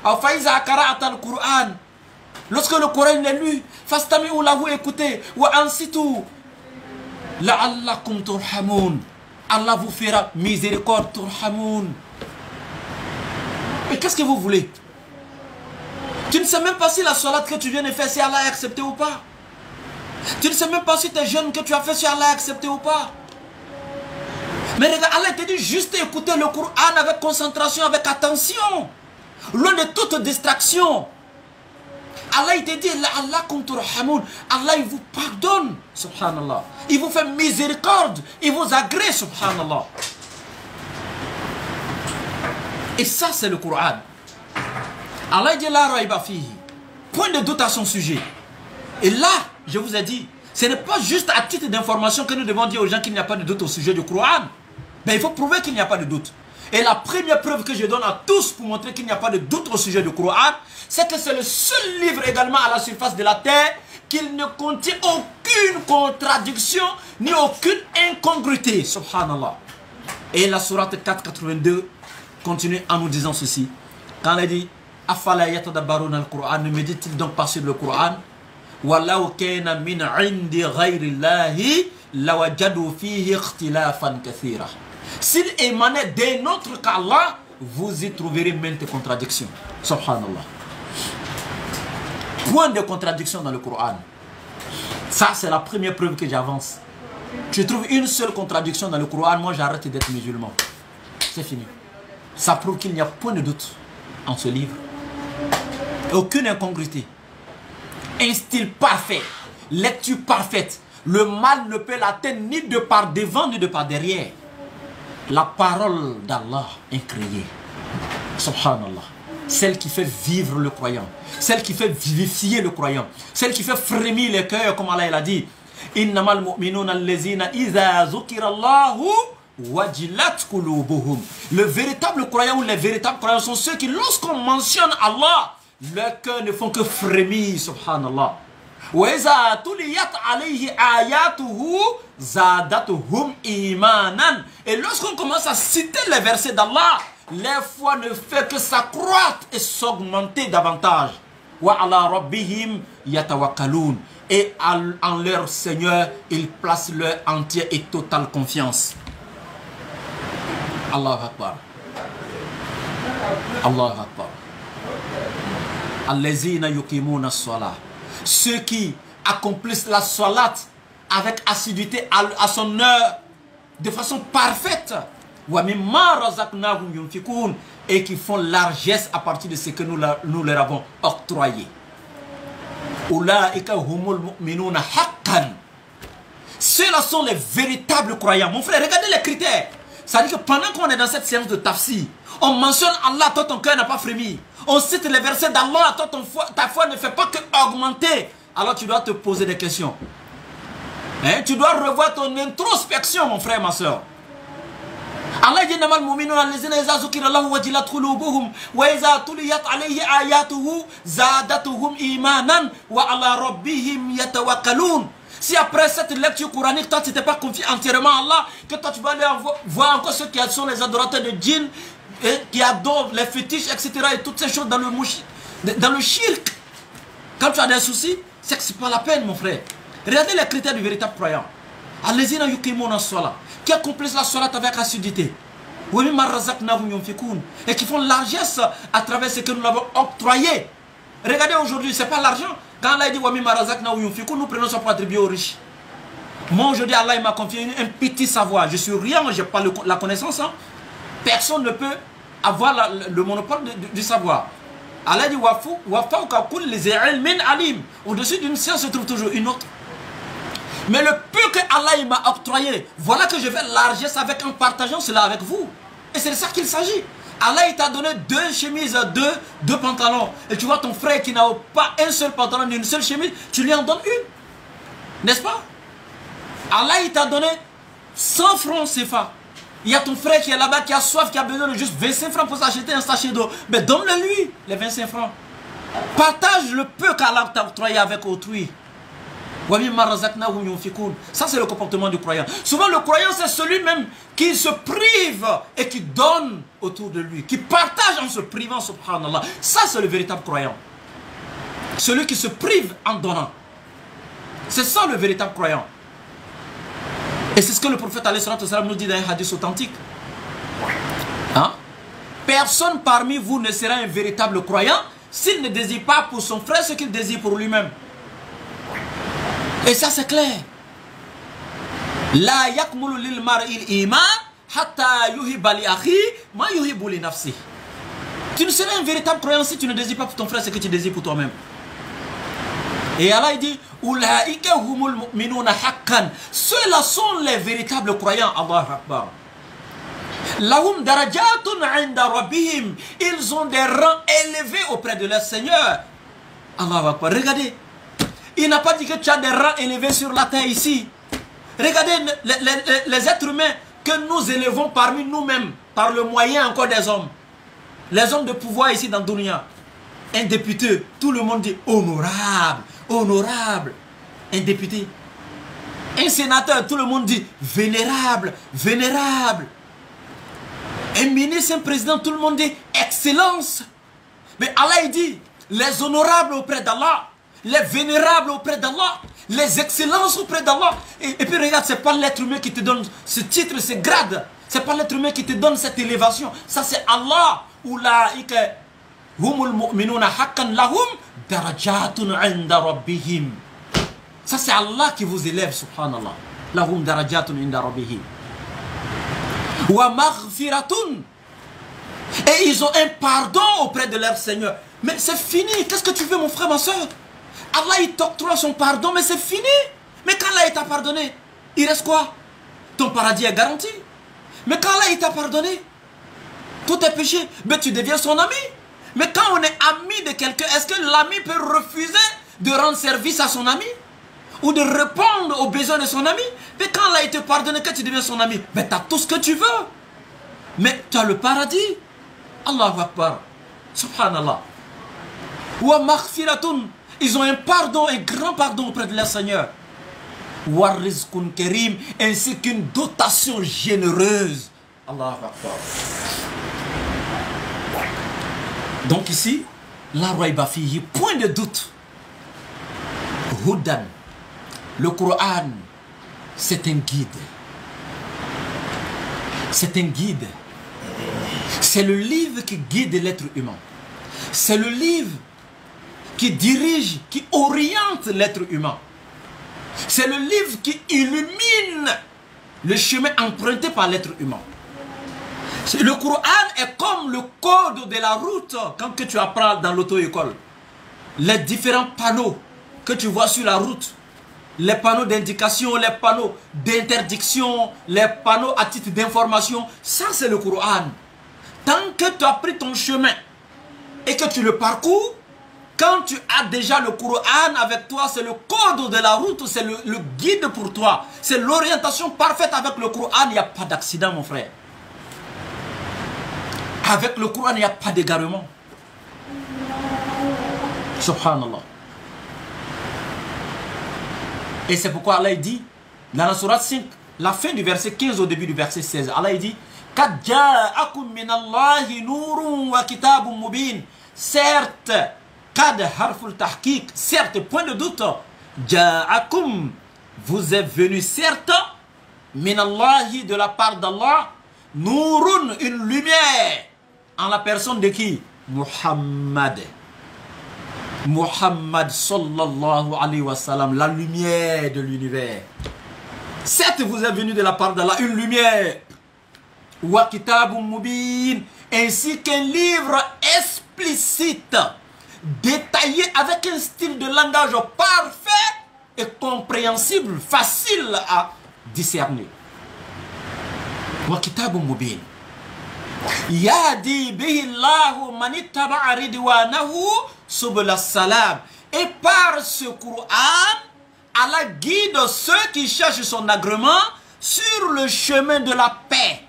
Ou Faïza Qara'at al-Qur'an. Lorsque le Coran est lu, fastami'u lahu, écoutez. Wa ansitu. La'allakum turhamoun. Allah vous fera miséricorde, turhamoun. Mais qu'est-ce que vous voulez? Tu ne sais même pas si la salat que tu viens de faire, si Allah a accepté ou pas. Tu ne sais même pas si tes jeûnes que tu as fait, si Allah a accepté ou pas. Mais regarde, Allah te dit juste écouter le Coran avec concentration, avec attention. Loin de toute distraction. Allah il te dit, Allah il vous pardonne, subhanallah. Il vous fait miséricorde, il vous agrée, subhanallah. Et ça c'est le Coran. Allah dit la raiba fihi. Point de doute à son sujet. Et là, je vous ai dit, ce n'est pas juste à titre d'information que nous devons dire aux gens qu'il n'y a pas de doute au sujet du Coran. Mais il faut prouver qu'il n'y a pas de doute. Et la première preuve que je donne à tous pour montrer qu'il n'y a pas de doute au sujet du Coran, c'est que c'est le seul livre également à la surface de la terre qu'il ne contient aucune contradiction ni aucune incongruité. Subhanallah. Et la sourate 482 continue en nous disant ceci. Quand elle dit Afala yatadabbaruna al-Qur'an, ne médite-t-il donc pas sur le Coran? Walau kana min indi ghayri Allahi lawajadu fihi ikhtilafan kathira. S'il émanait d'un autre qu'Allah, vous y trouverez maintes contradictions. Subhanallah. Point de contradiction dans le Coran. Ça, c'est la première preuve que j'avance. Tu trouves une seule contradiction dans le Coran, moi j'arrête d'être musulman. C'est fini. Ça prouve qu'il n'y a point de doute en ce livre. Aucune incongruité. Un style parfait. Lecture parfaite. Le mal ne peut l'atteindre ni de par devant ni de par derrière. La parole d'Allah incréée. Subhanallah. Celle qui fait vivre le croyant. Celle qui fait vivifier le croyant. Celle qui fait frémir les cœurs, comme Allah l'a dit. Innamal mu'minuna allazina idha zukirallahu wajilat qulubuhum. Le véritable croyant ou les véritables croyants sont ceux qui, lorsqu'on mentionne Allah, leurs cœurs ne font que frémir, subhanallah. وَإِذَا تُلِيَتْ عَلَيْهِ آيَاتُهُ زَادَتْهُمْ إِيمَانًا. Et lorsqu'on commence à citer les versets d'Allah, leur foi ne fait que s'accroître et s'augmenter davantage. وَعَلَى رَبِّهِمْ يَتَوَكَّلُونَ. Et en leur Seigneur, ils placent leur entière et totale confiance. Allahu Akbar. Allahu Akbar. Allazina yuqimuna as-salah. Ceux qui accomplissent la salat avec assiduité à son heure, de façon parfaite. Et qui font largesse à partir de ce que nous leur avons octroyé. Ceux-là sont les véritables croyants. Mon frère, regardez les critères. Ça veut dire que pendant qu'on est dans cette séance de tafsir, on mentionne Allah, toi ton cœur n'a pas frémi. On cite les versets d'Allah, toi ta foi ne fait pas que augmenter. Alors tu dois te poser des questions. Hein? Tu dois revoir ton introspection, mon frère, ma soeur. Allah dit namal mu'minun allazina idha zukira Allahu wajilat qulubuhum wa idha tuliyat alayhi ayatuhu zadatuhum imanan wa ala rabbihim yatawakkalun. Si après cette lecture coranique, toi tu n'étais pas confié entièrement à Allah, que toi tu vas aller voir encore ceux qui sont les adorateurs de djinns, qui adorent les fétiches, etc. et toutes ces choses dans le shirk. Quand tu as des soucis, c'est que ce n'est pas la peine, mon frère. Regardez les critères du véritable croyant. Allazina yuqimuna as-salah, qui accomplissent la salat avec assiduité. Et qui font largesse à travers ce que nous l'avons octroyé. Regardez aujourd'hui, ce n'est pas l'argent. Quand Allah dit nous prenons ça pour attribuer aux riches. Moi aujourd'hui, Allah m'a confié un petit savoir. Je suis rien, je n'ai pas la connaissance. Hein. Personne ne peut avoir le monopole du savoir. Allah dit au-dessus d'une science se trouve toujours une autre. Mais le peu que Allah m'a octroyé, voilà que je vais largesse avec en partageant cela avec vous. Et c'est de ça qu'il s'agit. Allah, il t'a donné 2 chemises, 2 pantalons. Et tu vois ton frère qui n'a pas un seul pantalon, ni une seule chemise, tu lui en donnes une. N'est-ce pas? Allah, il t'a donné 100 francs CFA. Il y a ton frère qui est là-bas, qui a soif, qui a besoin de juste 25 francs pour s'acheter un sachet d'eau. Mais donne-le lui, les 25 francs. Partage le peu qu'Allah t'a octroyé avec autrui. Ça, c'est le comportement du croyant. Souvent, le croyant, c'est celui-même qui se prive et qui donne autour de lui, qui partage en se privant, subhanallah. Ça, c'est le véritable croyant. Celui qui se prive en donnant. C'est ça le véritable croyant. Et c'est ce que le prophète nous dit dans un hadith authentique. Hein? Personne parmi vous ne sera un véritable croyant s'il ne désire pas pour son frère ce qu'il désire pour lui-même. Et ça c'est clair. La yakmulu lil mar'il iman hatta yuhibba li akhi ma yuhibbu li nafsi. Tu ne seras un véritable croyant si tu ne désires pas pour ton frère ce que tu désires pour toi-même. Et Allah dit ulaika humul mu'minuna haqqan. Ceux-là sont les véritables croyants. Allahu Akbar. Lahum darajatun 'inda rabbihim. Ils ont des rangs élevés auprès de leur Seigneur. Allahu Akbar. Regardez. Il n'a pas dit que tu as des rangs élevés sur la terre ici. Regardez les êtres humains que nous élevons parmi nous-mêmes, par le moyen encore des hommes. Les hommes de pouvoir ici dans Dunia. Un député, tout le monde dit honorable, honorable. Un député. Un sénateur, tout le monde dit vénérable, vénérable. Un ministre, un président, tout le monde dit excellence. Mais Allah il dit les honorables auprès d'Allah, les vénérables auprès d'Allah, les excellences auprès d'Allah. Et puis regarde, ce n'est pas l'être humain qui te donne ce titre, ce grade. Ce n'est pas l'être humain qui te donne cette élévation. Ça c'est Allah. Ulaika humul mu'minuna haqqan lahum darajatun 'inda rabbihim. Ça c'est Allah qui vous élève, subhanallah. Lahum darajatun 'inda rabbihim. Wa maghfiratun. Et ils ont un pardon auprès de leur Seigneur. Mais c'est fini. Qu'est-ce que tu veux, mon frère, ma soeur? Allah, il t'octroie son pardon, mais c'est fini. Mais quand Allah, il t'a pardonné, il reste quoi? Ton paradis est garanti. Mais quand Allah, il t'a pardonné, tous tes péchés, ben, tu deviens son ami. Mais quand on est ami de quelqu'un, est-ce que l'ami peut refuser de rendre service à son ami? Ou de répondre aux besoins de son ami? Mais quand Allah, il te pardonne, quand tu deviens son ami, ben, tu as tout ce que tu veux. Mais tu as le paradis. Allahu Akbar. Subhanallah. Wa maghfiratun. Ils ont un pardon, un grand pardon auprès de leur Seigneur. Wa rizqun karim, ainsi qu'une dotation généreuse. Allahu Akbar. Donc ici, la rayba fihi, point de doute. Hudan. Le Coran, c'est un guide. C'est un guide. C'est le livre qui guide l'être humain. C'est le livre qui dirige, qui oriente l'être humain. C'est le livre qui illumine le chemin emprunté par l'être humain. Le Coran est comme le code de la route quand que tu apprends dans l'auto-école. Les différents panneaux que tu vois sur la route, les panneaux d'indication, les panneaux d'interdiction, les panneaux à titre d'information, ça c'est le Coran. Tant que tu as pris ton chemin et que tu le parcours, quand tu as déjà le Coran avec toi, c'est le code de la route, c'est le guide pour toi. C'est l'orientation parfaite avec le Coran, il n'y a pas d'accident mon frère. Avec le Coran, il n'y a pas d'égarement. Subhanallah. Et c'est pourquoi Allah dit, dans la sourate 5, la fin du verset 15 au début du verset 16, Allah dit, Qad ja'akum minallahi nurun wa kitabun mubin. Certes, Qad harful tahqiq, certes, point de doute, ja'akum, vous êtes venu, certes, minallahi, de la part d'Allah, nurun, une lumière, en la personne de qui? Muhammad. Muhammad sallallahu alayhi wa sallam, la lumière de l'univers. Certes, vous êtes venu de la part d'Allah, une lumière. Wa kitabun mubin, ainsi qu'un livre explicite, détaillé avec un style de langage parfait et compréhensible, facile à discerner. Wa kitabun mubin. Yahdi bihi Allahu man ittaba'a ridwanahu subul salam. Et par ce Coran, Allah guide ceux qui cherchent son agrément sur le chemin de la paix.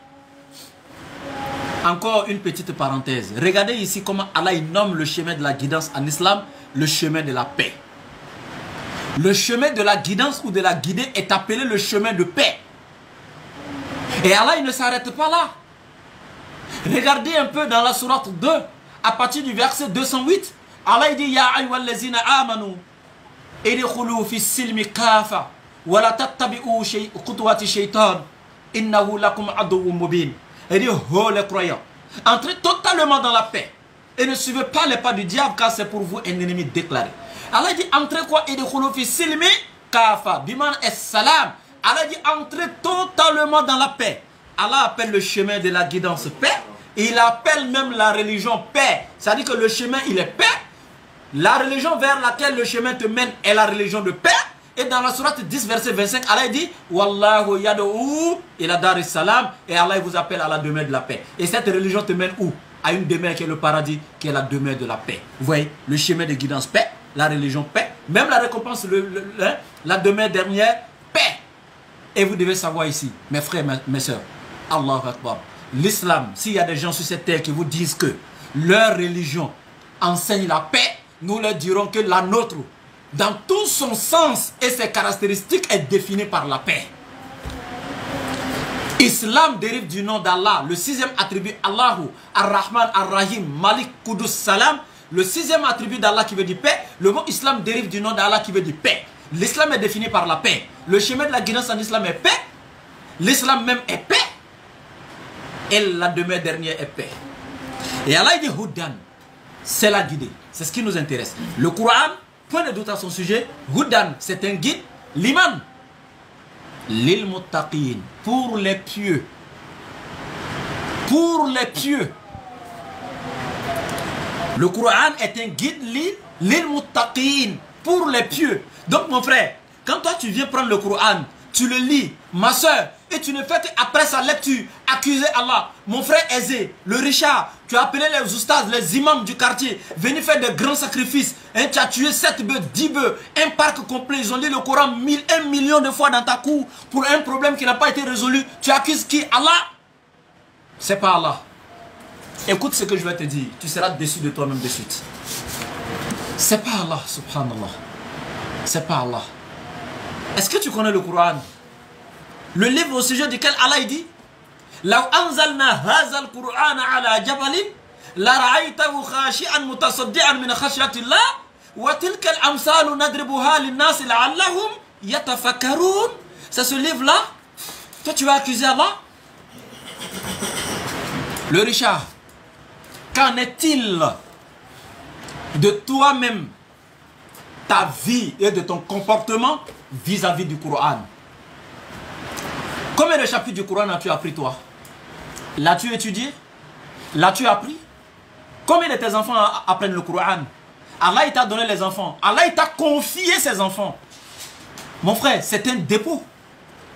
Encore une petite parenthèse. Regardez ici comment Allah nomme le chemin de la guidance en islam, le chemin de la paix. Le chemin de la guidance ou de la guidée est appelé le chemin de paix. Et Allah il ne s'arrête pas là. Regardez un peu dans la sourate 2, à partir du verset 208, Allah il dit Ya ayyuhallazina amanu idkhulu fi silmi kafa wa la tattabi'u khutuwati shaytan innahu lakum aduwwun mubin. Il dit oh les croyants, entrez totalement dans la paix et ne suivez pas les pas du diable car c'est pour vous un ennemi déclaré. Allah dit entrez quoi? Idkhulu fi silmi kafa biman es-salam. Allah dit entrez totalement dans la paix. Allah appelle le chemin de la guidance paix. Et il appelle même la religion paix. C'est-à-dire que le chemin il est paix. La religion vers laquelle le chemin te mène est la religion de paix. Et dans la sourate 10 verset 25, Allah dit Wallahu yad'u ila daris salam. Et Allah vous appelle à la demeure de la paix. Et cette religion te mène où? À une demeure qui est le paradis, qui est la demeure de la paix. Vous voyez, le chemin de guidance paix, la religion paix, même la récompense, la demeure dernière, paix. Et vous devez savoir ici, mes frères, mes soeurs, Allahu Akbar, l'islam, s'il y a des gens sur cette terre qui vous disent que leur religion enseigne la paix, nous leur dirons que la nôtre, dans tout son sens et ses caractéristiques, est définie par la paix. Islam dérive du nom d'Allah, le sixième attribut Allahu, Ar-Rahman, Ar-Rahim, Malik, Qudus, Salam, le sixième attribut d'Allah qui veut dire paix. Le mot islam dérive du nom d'Allah qui veut dire paix. L'islam est défini par la paix. Le chemin de la guidance en islam est paix. L'islam même est paix. Et la demeure dernière est paix. Et Allah dit Houdan, c'est la guidée. C'est ce qui nous intéresse. Le Coran, point de doute à son sujet, Houdan, c'est un guide. L'iman, lil muttaqin, pour les pieux. Pour les pieux. Le Coran est un guide lil muttaqin, pour les pieux. Donc mon frère, quand toi tu viens prendre le Coran, tu le lis, ma soeur, et tu ne fais qu'après sa lecture accuser Allah. Mon frère Aizé, le Richard, tu as appelé les oustas, les imams du quartier, venus faire de grands sacrifices. Hein, tu as tué 7 bœufs, 10 bœufs, un parc complet. Ils ont lu le Coran 1 million de fois dans ta cour pour un problème qui n'a pas été résolu. Tu accuses qui? Allah? C'est pas Allah. Écoute ce que je vais te dire, tu seras déçu de toi-même de suite. C'est pas Allah, subhanallah. C'est pas Allah. Est-ce que tu connais le Coran? Le livre au sujet duquel Allah dit Law anzalna hazal Qur'an ala jabalin la ra'aytahu khashi'an mutasaddian min khashyatillah wa tilka al-amsalu nadribuha lin-nas la'allahum yatafakkarun. C'est ce livre-là. Toi tu vas accuser Allah? Le Richard, qu'en est-il de toi-même, ta vie et de ton comportement vis-à-vis du Coran? Combien de chapitres du Coran as-tu appris toi? L'as-tu étudié? L'as-tu appris? Combien de tes enfants apprennent le Coran? Allah il t'a donné les enfants. Allah il t'a confié ses enfants. Mon frère, c'est un dépôt.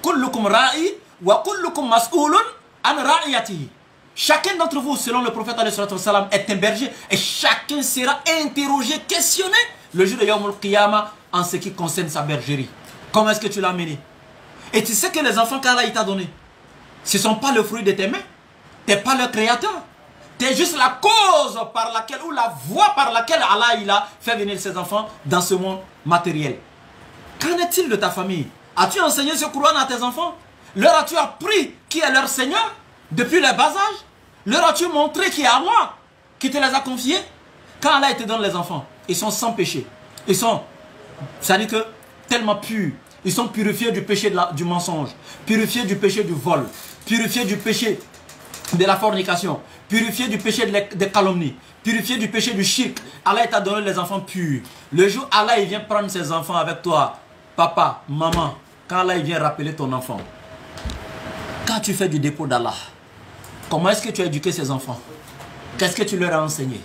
Kullukum ra'i wa kullukum mas'ulun an ra'iyatihi. Chacun d'entre vous, selon le prophète est un berger et chacun sera interrogé, questionné le jour de Yawm al-Qiyamah en ce qui concerne sa bergerie. Comment est-ce que tu l'as mené? Et tu sais que les enfants qu'Allah t'a donnés, ce ne sont pas le fruit de tes mains. Tu n'es pas le créateur. Tu es juste la cause par laquelle, ou la voie par laquelle Allah il a fait venir ses enfants dans ce monde matériel. Qu'en est-il de ta famille? As-tu enseigné ce Coran à tes enfants? Leur as-tu appris qui est leur Seigneur depuis le bas âge? Leur as-tu montré qui est Allah, qui te les a confiés? Quand Allah te donne les enfants, ils sont sans péché. Ils sont, ça dit que, tellement purs. Ils sont purifiés du péché du mensonge, purifiés du péché du vol, purifiés du péché de la fornication, purifiés du péché des calomnies, purifiés du péché du shirk. Allah t'a donné les enfants purs. Le jour où Allah il vient prendre ses enfants avec toi, papa, maman, quand Allah il vient rappeler ton enfant, quand tu fais du dépôt d'Allah, comment est-ce que tu as éduqué ces enfants? Qu'est-ce que tu leur as enseigné?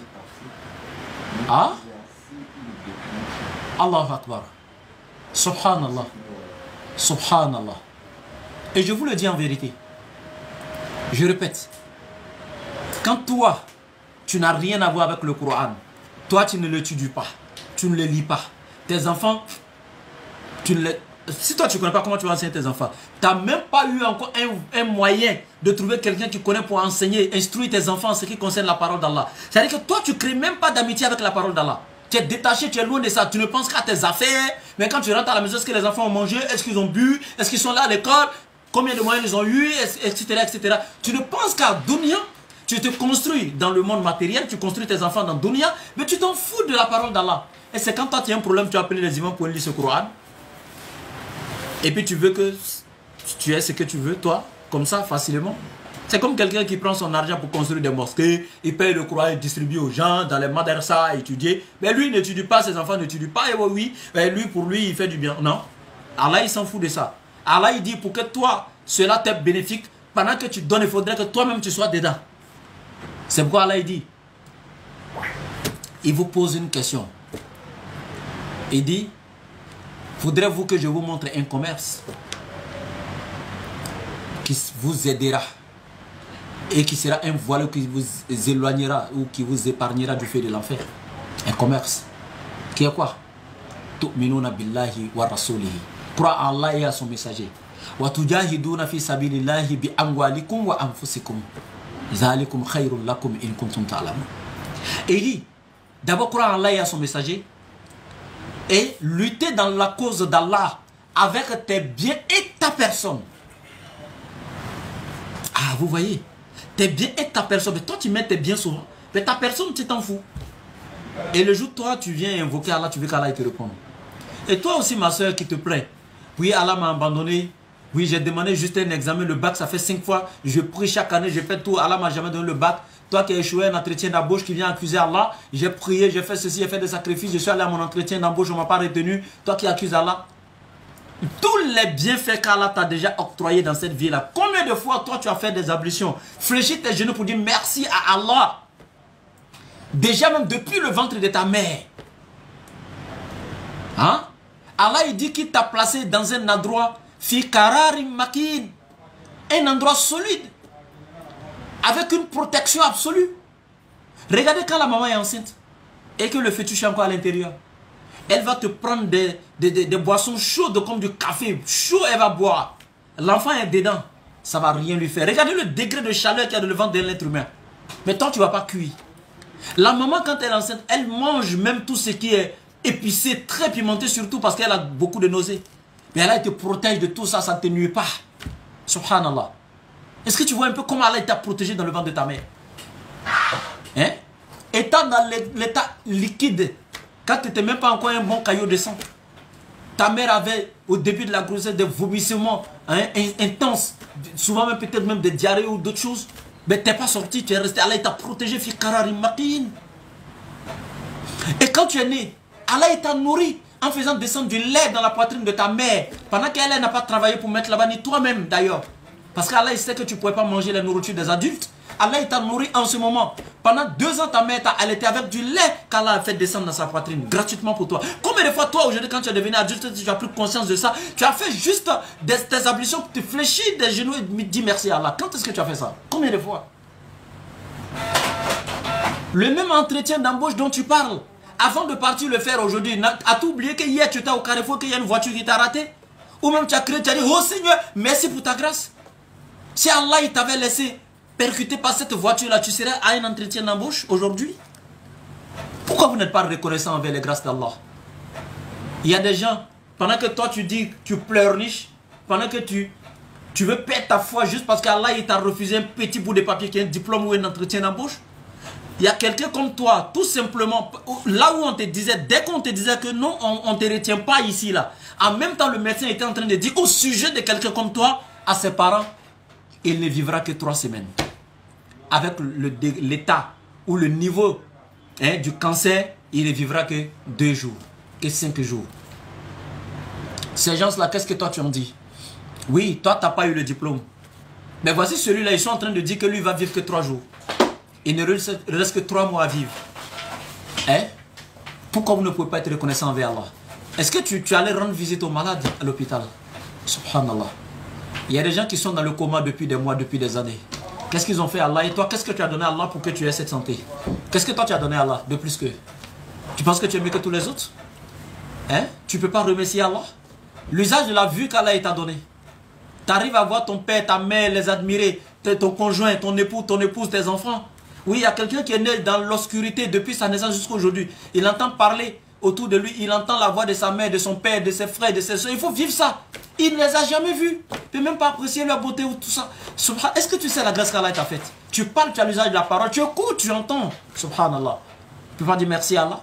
Ah? Allahu Akbar. Subhanallah. Subhanallah. Et je vous le dis en vérité. Je répète. Quand toi, tu n'as rien à voir avec le Coran, toi tu ne l'étudies pas, tu ne le lis pas, tes enfants, tu ne les... Si toi tu ne connais pas comment tu vas enseigner tes enfants, tu n'as même pas eu encore un moyen de trouver quelqu'un qui connaît pour enseigner, instruire tes enfants en ce qui concerne la parole d'Allah. C'est-à-dire que toi tu ne crées même pas d'amitié avec la parole d'Allah. Tu es détaché, tu es loin de ça, tu ne penses qu'à tes affaires, mais quand tu rentres à la maison, est-ce que les enfants ont mangé, est-ce qu'ils ont bu, est-ce qu'ils sont là à l'école, combien de moyens ils ont eu, etc., etc. Tu ne penses qu'à Dunya, tu te construis dans le monde matériel, tu construis tes enfants dans Dunya, mais tu t'en fous de la parole d'Allah. Et c'est quand toi tu as un problème, tu as appelé les imams pour lire ce Coran, et puis tu veux que tu aies ce que tu veux, toi, comme ça, facilement. C'est comme quelqu'un qui prend son argent pour construire des mosquées, il paye le Coran, il distribue aux gens dans les madrasas à étudier. Mais lui, il n'étudie pas, ses enfants n'étudient pas. Et oui, mais lui, pour lui, il fait du bien. Non. Allah, il s'en fout de ça. Allah, il dit, pour que toi, cela t'est bénéfique, pendant que tu donnes, il faudrait que toi-même, tu sois dedans. C'est pourquoi Allah, il dit, il vous pose une question. Il dit, voudrez-vous que je vous montre un commerce qui vous aidera et qui sera un voile qui vous éloignera ou qui vous épargnera du feu de l'enfer? Un commerce qui est quoi? Tu'minuna billahi wa rasulihi. Croire en Allah et à son messager. Wa tujahiduna fi sabilillahi bi amwalikum wa anfusikum. Zalikum khayrun lakum in kuntum ta'lamun. Et il dit, d'abord croire en Allah et à son messager et lutter dans la cause d'Allah avec tes biens et ta personne. Ah, vous voyez, tes biens et ta personne. Mais toi, tu mets tes biens souvent. Mais ta personne, tu t'en fous. Et le jour, toi, tu viens invoquer Allah, tu veux qu'Allah te réponde. Et toi aussi, ma soeur, qui te plaît. Oui, Allah m'a abandonné. Oui, j'ai demandé juste un examen. Le bac, ça fait 5 fois. Je prie chaque année, je fais tout. Allah m'a jamais donné le bac. Toi qui as échoué un entretien d'embauche, qui vient accuser Allah. J'ai prié, j'ai fait ceci, j'ai fait des sacrifices. Je suis allé à mon entretien d'embauche, on ne m'a pas retenu. Toi qui accuses Allah. Tous les bienfaits qu'Allah t'a déjà octroyés dans cette vie-là. Combien de fois toi tu as fait des ablutions? Fléchis tes genoux pour dire merci à Allah. Déjà même depuis le ventre de ta mère. Hein? Allah il dit qu'il t'a placé dans un endroit fi kararim makin. Un endroit solide. Avec une protection absolue. Regardez quand la maman est enceinte. Et que le fœtus est encore à l'intérieur. Elle va te prendre des boissons chaudes comme du café. Chaud, elle va boire. L'enfant est dedans. Ça ne va rien lui faire. Regardez le degré de chaleur qu'il y a dans le ventre de l'être humain. Mais toi, tu ne vas pas cuire. La maman, quand elle est enceinte, elle mange même tout ce qui est épicé, très pimenté, surtout parce qu'elle a beaucoup de nausées. Mais Allah te protège de tout ça, ça ne te nuit pas. Subhanallah. Est-ce que tu vois un peu comment Allah t'a protégé dans le ventre de ta mère? Hein? Étant dans l'état liquide, quand tu n'étais même pas encore un bon caillot de sang. Ta mère avait au début de la grossesse des vomissements intenses, souvent même peut-être même des diarrhées ou d'autres choses. Mais tu n'es pas sorti, tu es resté. Allah t'a protégé. Et quand tu es né, Allah t'a nourri en faisant descendre du lait dans la poitrine de ta mère. Pendant qu'elle n'a pas travaillé pour mettre là-bas, ni toi-même d'ailleurs. Parce qu'Allah sait que tu ne pouvais pas manger la nourriture des adultes. Allah t'a nourri en ce moment. Pendant 2 ans, ta mère elle était avec du lait qu'Allah a fait descendre dans sa poitrine, gratuitement pour toi. Combien de fois, toi, aujourd'hui, quand tu es devenu adulte, tu as pris conscience de ça, tu as fait juste des ablutions, tu fléchis des genoux et dis merci à Allah. Quand est-ce que tu as fait ça? Combien de fois? Le même entretien d'embauche dont tu parles, avant de partir le faire aujourd'hui, as-tu oublié que hier tu étais au carrefour, qu'il y a une voiture qui t'a raté? Ou même tu as crié, tu as dit, oh Seigneur, merci pour ta grâce. Si Allah il t'avait laissé percuté par cette voiture-là, tu serais à un entretien d'embauche aujourd'hui? Pourquoi vous n'êtes pas reconnaissant envers les grâces d'Allah? Il y a des gens, pendant que toi tu dis, tu pleurniches, pendant que tu veux perdre ta foi juste parce qu'Allah il t'a refusé un petit bout de papier qui est un diplôme ou un entretien d'embauche. Il y a quelqu'un comme toi, tout simplement, là où on te disait, dès qu'on te disait que non, on ne te retient pas ici, là. En même temps, le médecin était en train de dire au sujet de quelqu'un comme toi, à ses parents, il ne vivra que 3 semaines. Avec l'état ou le niveau du cancer, il ne vivra que 2 jours, que 5 jours. Ces gens-là, qu'est-ce que toi tu en dis? Oui, toi, tu n'as pas eu le diplôme. Mais voici celui-là, ils sont en train de dire que lui va vivre que 3 jours. Il ne reste que 3 mois à vivre. Hein? Pourquoi vous ne pouvez pas être reconnaissant envers Allah? Est-ce que tu allais rendre visite aux malades à l'hôpital? Subhanallah. Il y a des gens qui sont dans le coma depuis des mois, depuis des années. Qu'est-ce qu'ils ont fait à Allah? Et toi, qu'est-ce que tu as donné à Allah pour que tu aies cette santé? Qu'est-ce que toi tu as donné à Allah de plus que? Tu penses que tu es mieux que tous les autres? Hein? Tu ne peux pas remercier Allah? L'usage de la vue qu'Allah t'a donné. Tu arrives à voir ton père, ta mère, les admirer, ton conjoint, ton époux, ton épouse, tes enfants. Oui, il y a quelqu'un qui est né dans l'obscurité depuis sa naissance jusqu'à aujourd'hui. Il entend parler autour de lui, il entend la voix de sa mère, de son père, de ses frères, de ses soeurs. Il faut vivre ça. Il ne les a jamais vus. Il ne peut même pas apprécier leur beauté ou tout ça. Est-ce que tu sais la grâce qu'Allah t'a faite? Tu parles, tu as l'usage de la parole, tu écoutes, tu entends. Subhanallah. Tu peux pas dire merci à Allah.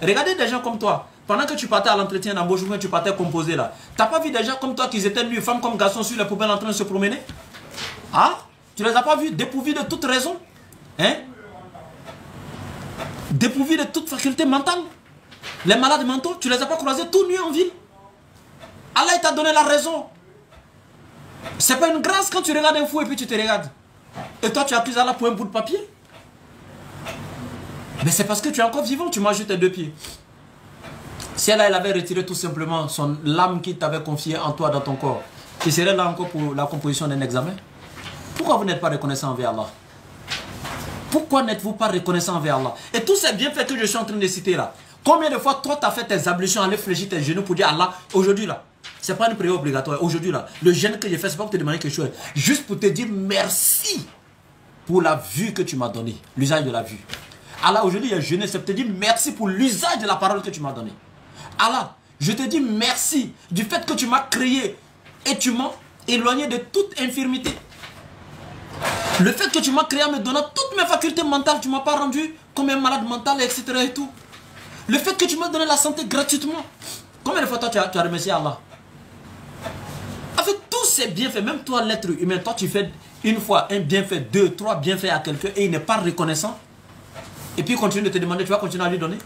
Regardez des gens comme toi. Pendant que tu partais à l'entretien d'embauche, tu partais composer là. Tu n'as pas vu des gens comme toi qui étaient nus, femmes comme garçons sur les poubelles en train de se promener? Ah? Tu ne les as pas vus dépourvus de toute raison? Hein? Dépourvus de toute faculté mentale? Les malades mentaux, tu ne les as pas croisés tout nus en ville? Allah t'a donné la raison. C'est pas une grâce quand tu regardes un fou et puis tu te regardes. Et toi tu accuses Allah pour un bout de papier? Mais c'est parce que tu es encore vivant, tu manges tes deux pieds. Si Allah avait retiré tout simplement l'âme qui t'avait confiée en toi, dans ton corps, tu serais là encore pour la composition d'un examen? Pourquoi vous n'êtes pas reconnaissant envers Allah? Pourquoi n'êtes-vous pas reconnaissant envers Allah? Et tous ces bienfaits que je suis en train de citer là, combien de fois toi tu as fait tes ablutions, aller fléchir tes genoux pour dire Allah, aujourd'hui là, c'est pas une prière obligatoire, aujourd'hui là, le jeûne que j'ai fait, c'est pas pour te demander quelque chose, juste pour te dire merci pour la vue que tu m'as donnée, l'usage de la vue. Allah, aujourd'hui il y a jeûné, c'est pour te dire merci pour l'usage de la parole que tu m'as donnée. Allah, je te dis merci du fait que tu m'as créé et tu m'as éloigné de toute infirmité. Le fait que tu m'as créé en me donnant toutes mes facultés mentales, tu ne m'as pas rendu comme un malade mental, etc. et tout. Le fait que tu m'as donné la santé gratuitement. Combien de fois toi tu as remercié Allah? Avec tous ces bienfaits, même toi l'être humain, toi tu fais une fois un bienfait, deux, trois bienfaits à quelqu'un et il n'est pas reconnaissant. Et puis il continue de te demander, tu vas continuer à lui donner.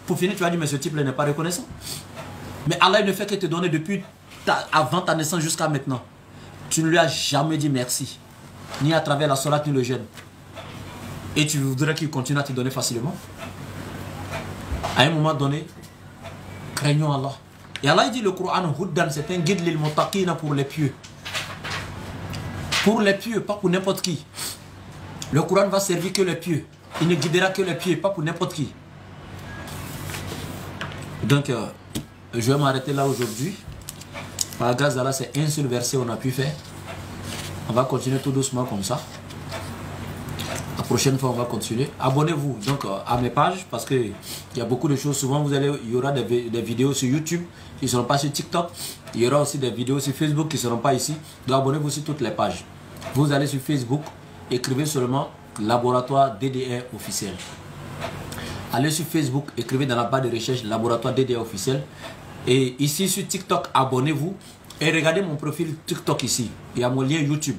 Pour finir, tu vas dire, mais ce type-là n'est pas reconnaissant. Mais Allah il ne fait que te donner depuis avant ta naissance jusqu'à maintenant. Tu ne lui as jamais dit merci. Ni à travers la solat ni le jeûne. Et tu voudrais qu'il continue à te donner facilement. À un moment donné, craignons Allah. Et Allah il dit le Coran, Huddan, c'est un guide lil muttaqina pour les pieux. Pour les pieux, pas pour n'importe qui. Le Coran va servir que les pieux. Il ne guidera que les pieux, pas pour n'importe qui. Donc, je vais m'arrêter là aujourd'hui. Par grâce d'Allah, c'est un seul verset qu'on a pu faire. On va continuer tout doucement comme ça. La prochaine fois, on va continuer. Abonnez-vous donc à mes pages parce qu'il y a beaucoup de choses. Souvent, il y aura des vidéos sur YouTube qui ne seront pas sur TikTok. Il y aura aussi des vidéos sur Facebook qui ne seront pas ici. Donc, abonnez-vous sur toutes les pages. Vous allez sur Facebook, écrivez seulement Laboratoire DDR officiel. Allez sur Facebook, écrivez dans la barre de recherche Laboratoire DDR officiel. Et ici sur TikTok, abonnez-vous. Et regardez mon profil TikTok ici. Il y a mon lien YouTube.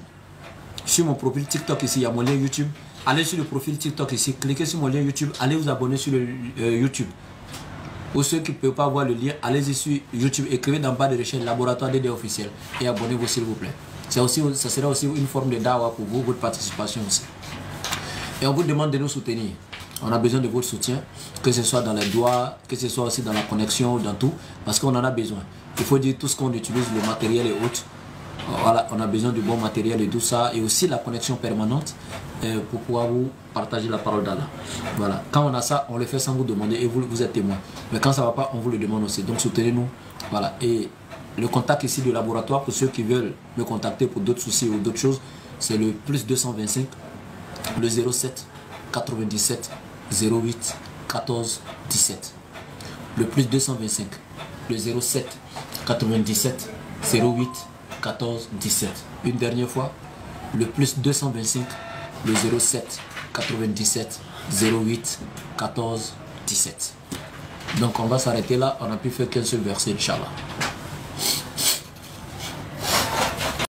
Sur mon profil TikTok ici, il y a mon lien YouTube. Allez sur le profil TikTok ici. Cliquez sur mon lien YouTube. Allez vous abonner sur le YouTube. Pour ceux qui ne peuvent pas voir le lien, allez-y sur YouTube. Écrivez dans la barre de recherche Laboratoire DD officiel. Et abonnez-vous s'il vous plaît. Ça sera aussi une forme de dawa pour vous, votre participation aussi. Et on vous demande de nous soutenir. On a besoin de votre soutien, que ce soit dans les doigts, que ce soit aussi dans la connexion, dans tout, parce qu'on en a besoin. Il faut dire tout ce qu'on utilise, le matériel et autres. Voilà, on a besoin du bon matériel et tout ça, et aussi la connexion permanente pour pouvoir vous partager la parole d'Allah. Voilà, quand on a ça, on le fait sans vous demander et vous êtes témoin. Mais quand ça ne va pas, on vous le demande aussi. Donc soutenez-nous. Voilà, et le contact ici du laboratoire, pour ceux qui veulent me contacter pour d'autres soucis ou d'autres choses, c'est le plus 225, le 07 97 08 14 17. Le plus 225, le 07 97 08 14 17. Une dernière fois, le plus 225, le 07 97 08 14 17. Donc on va s'arrêter là, on n'a plus fait qu'un seul verset, Inch'Allah.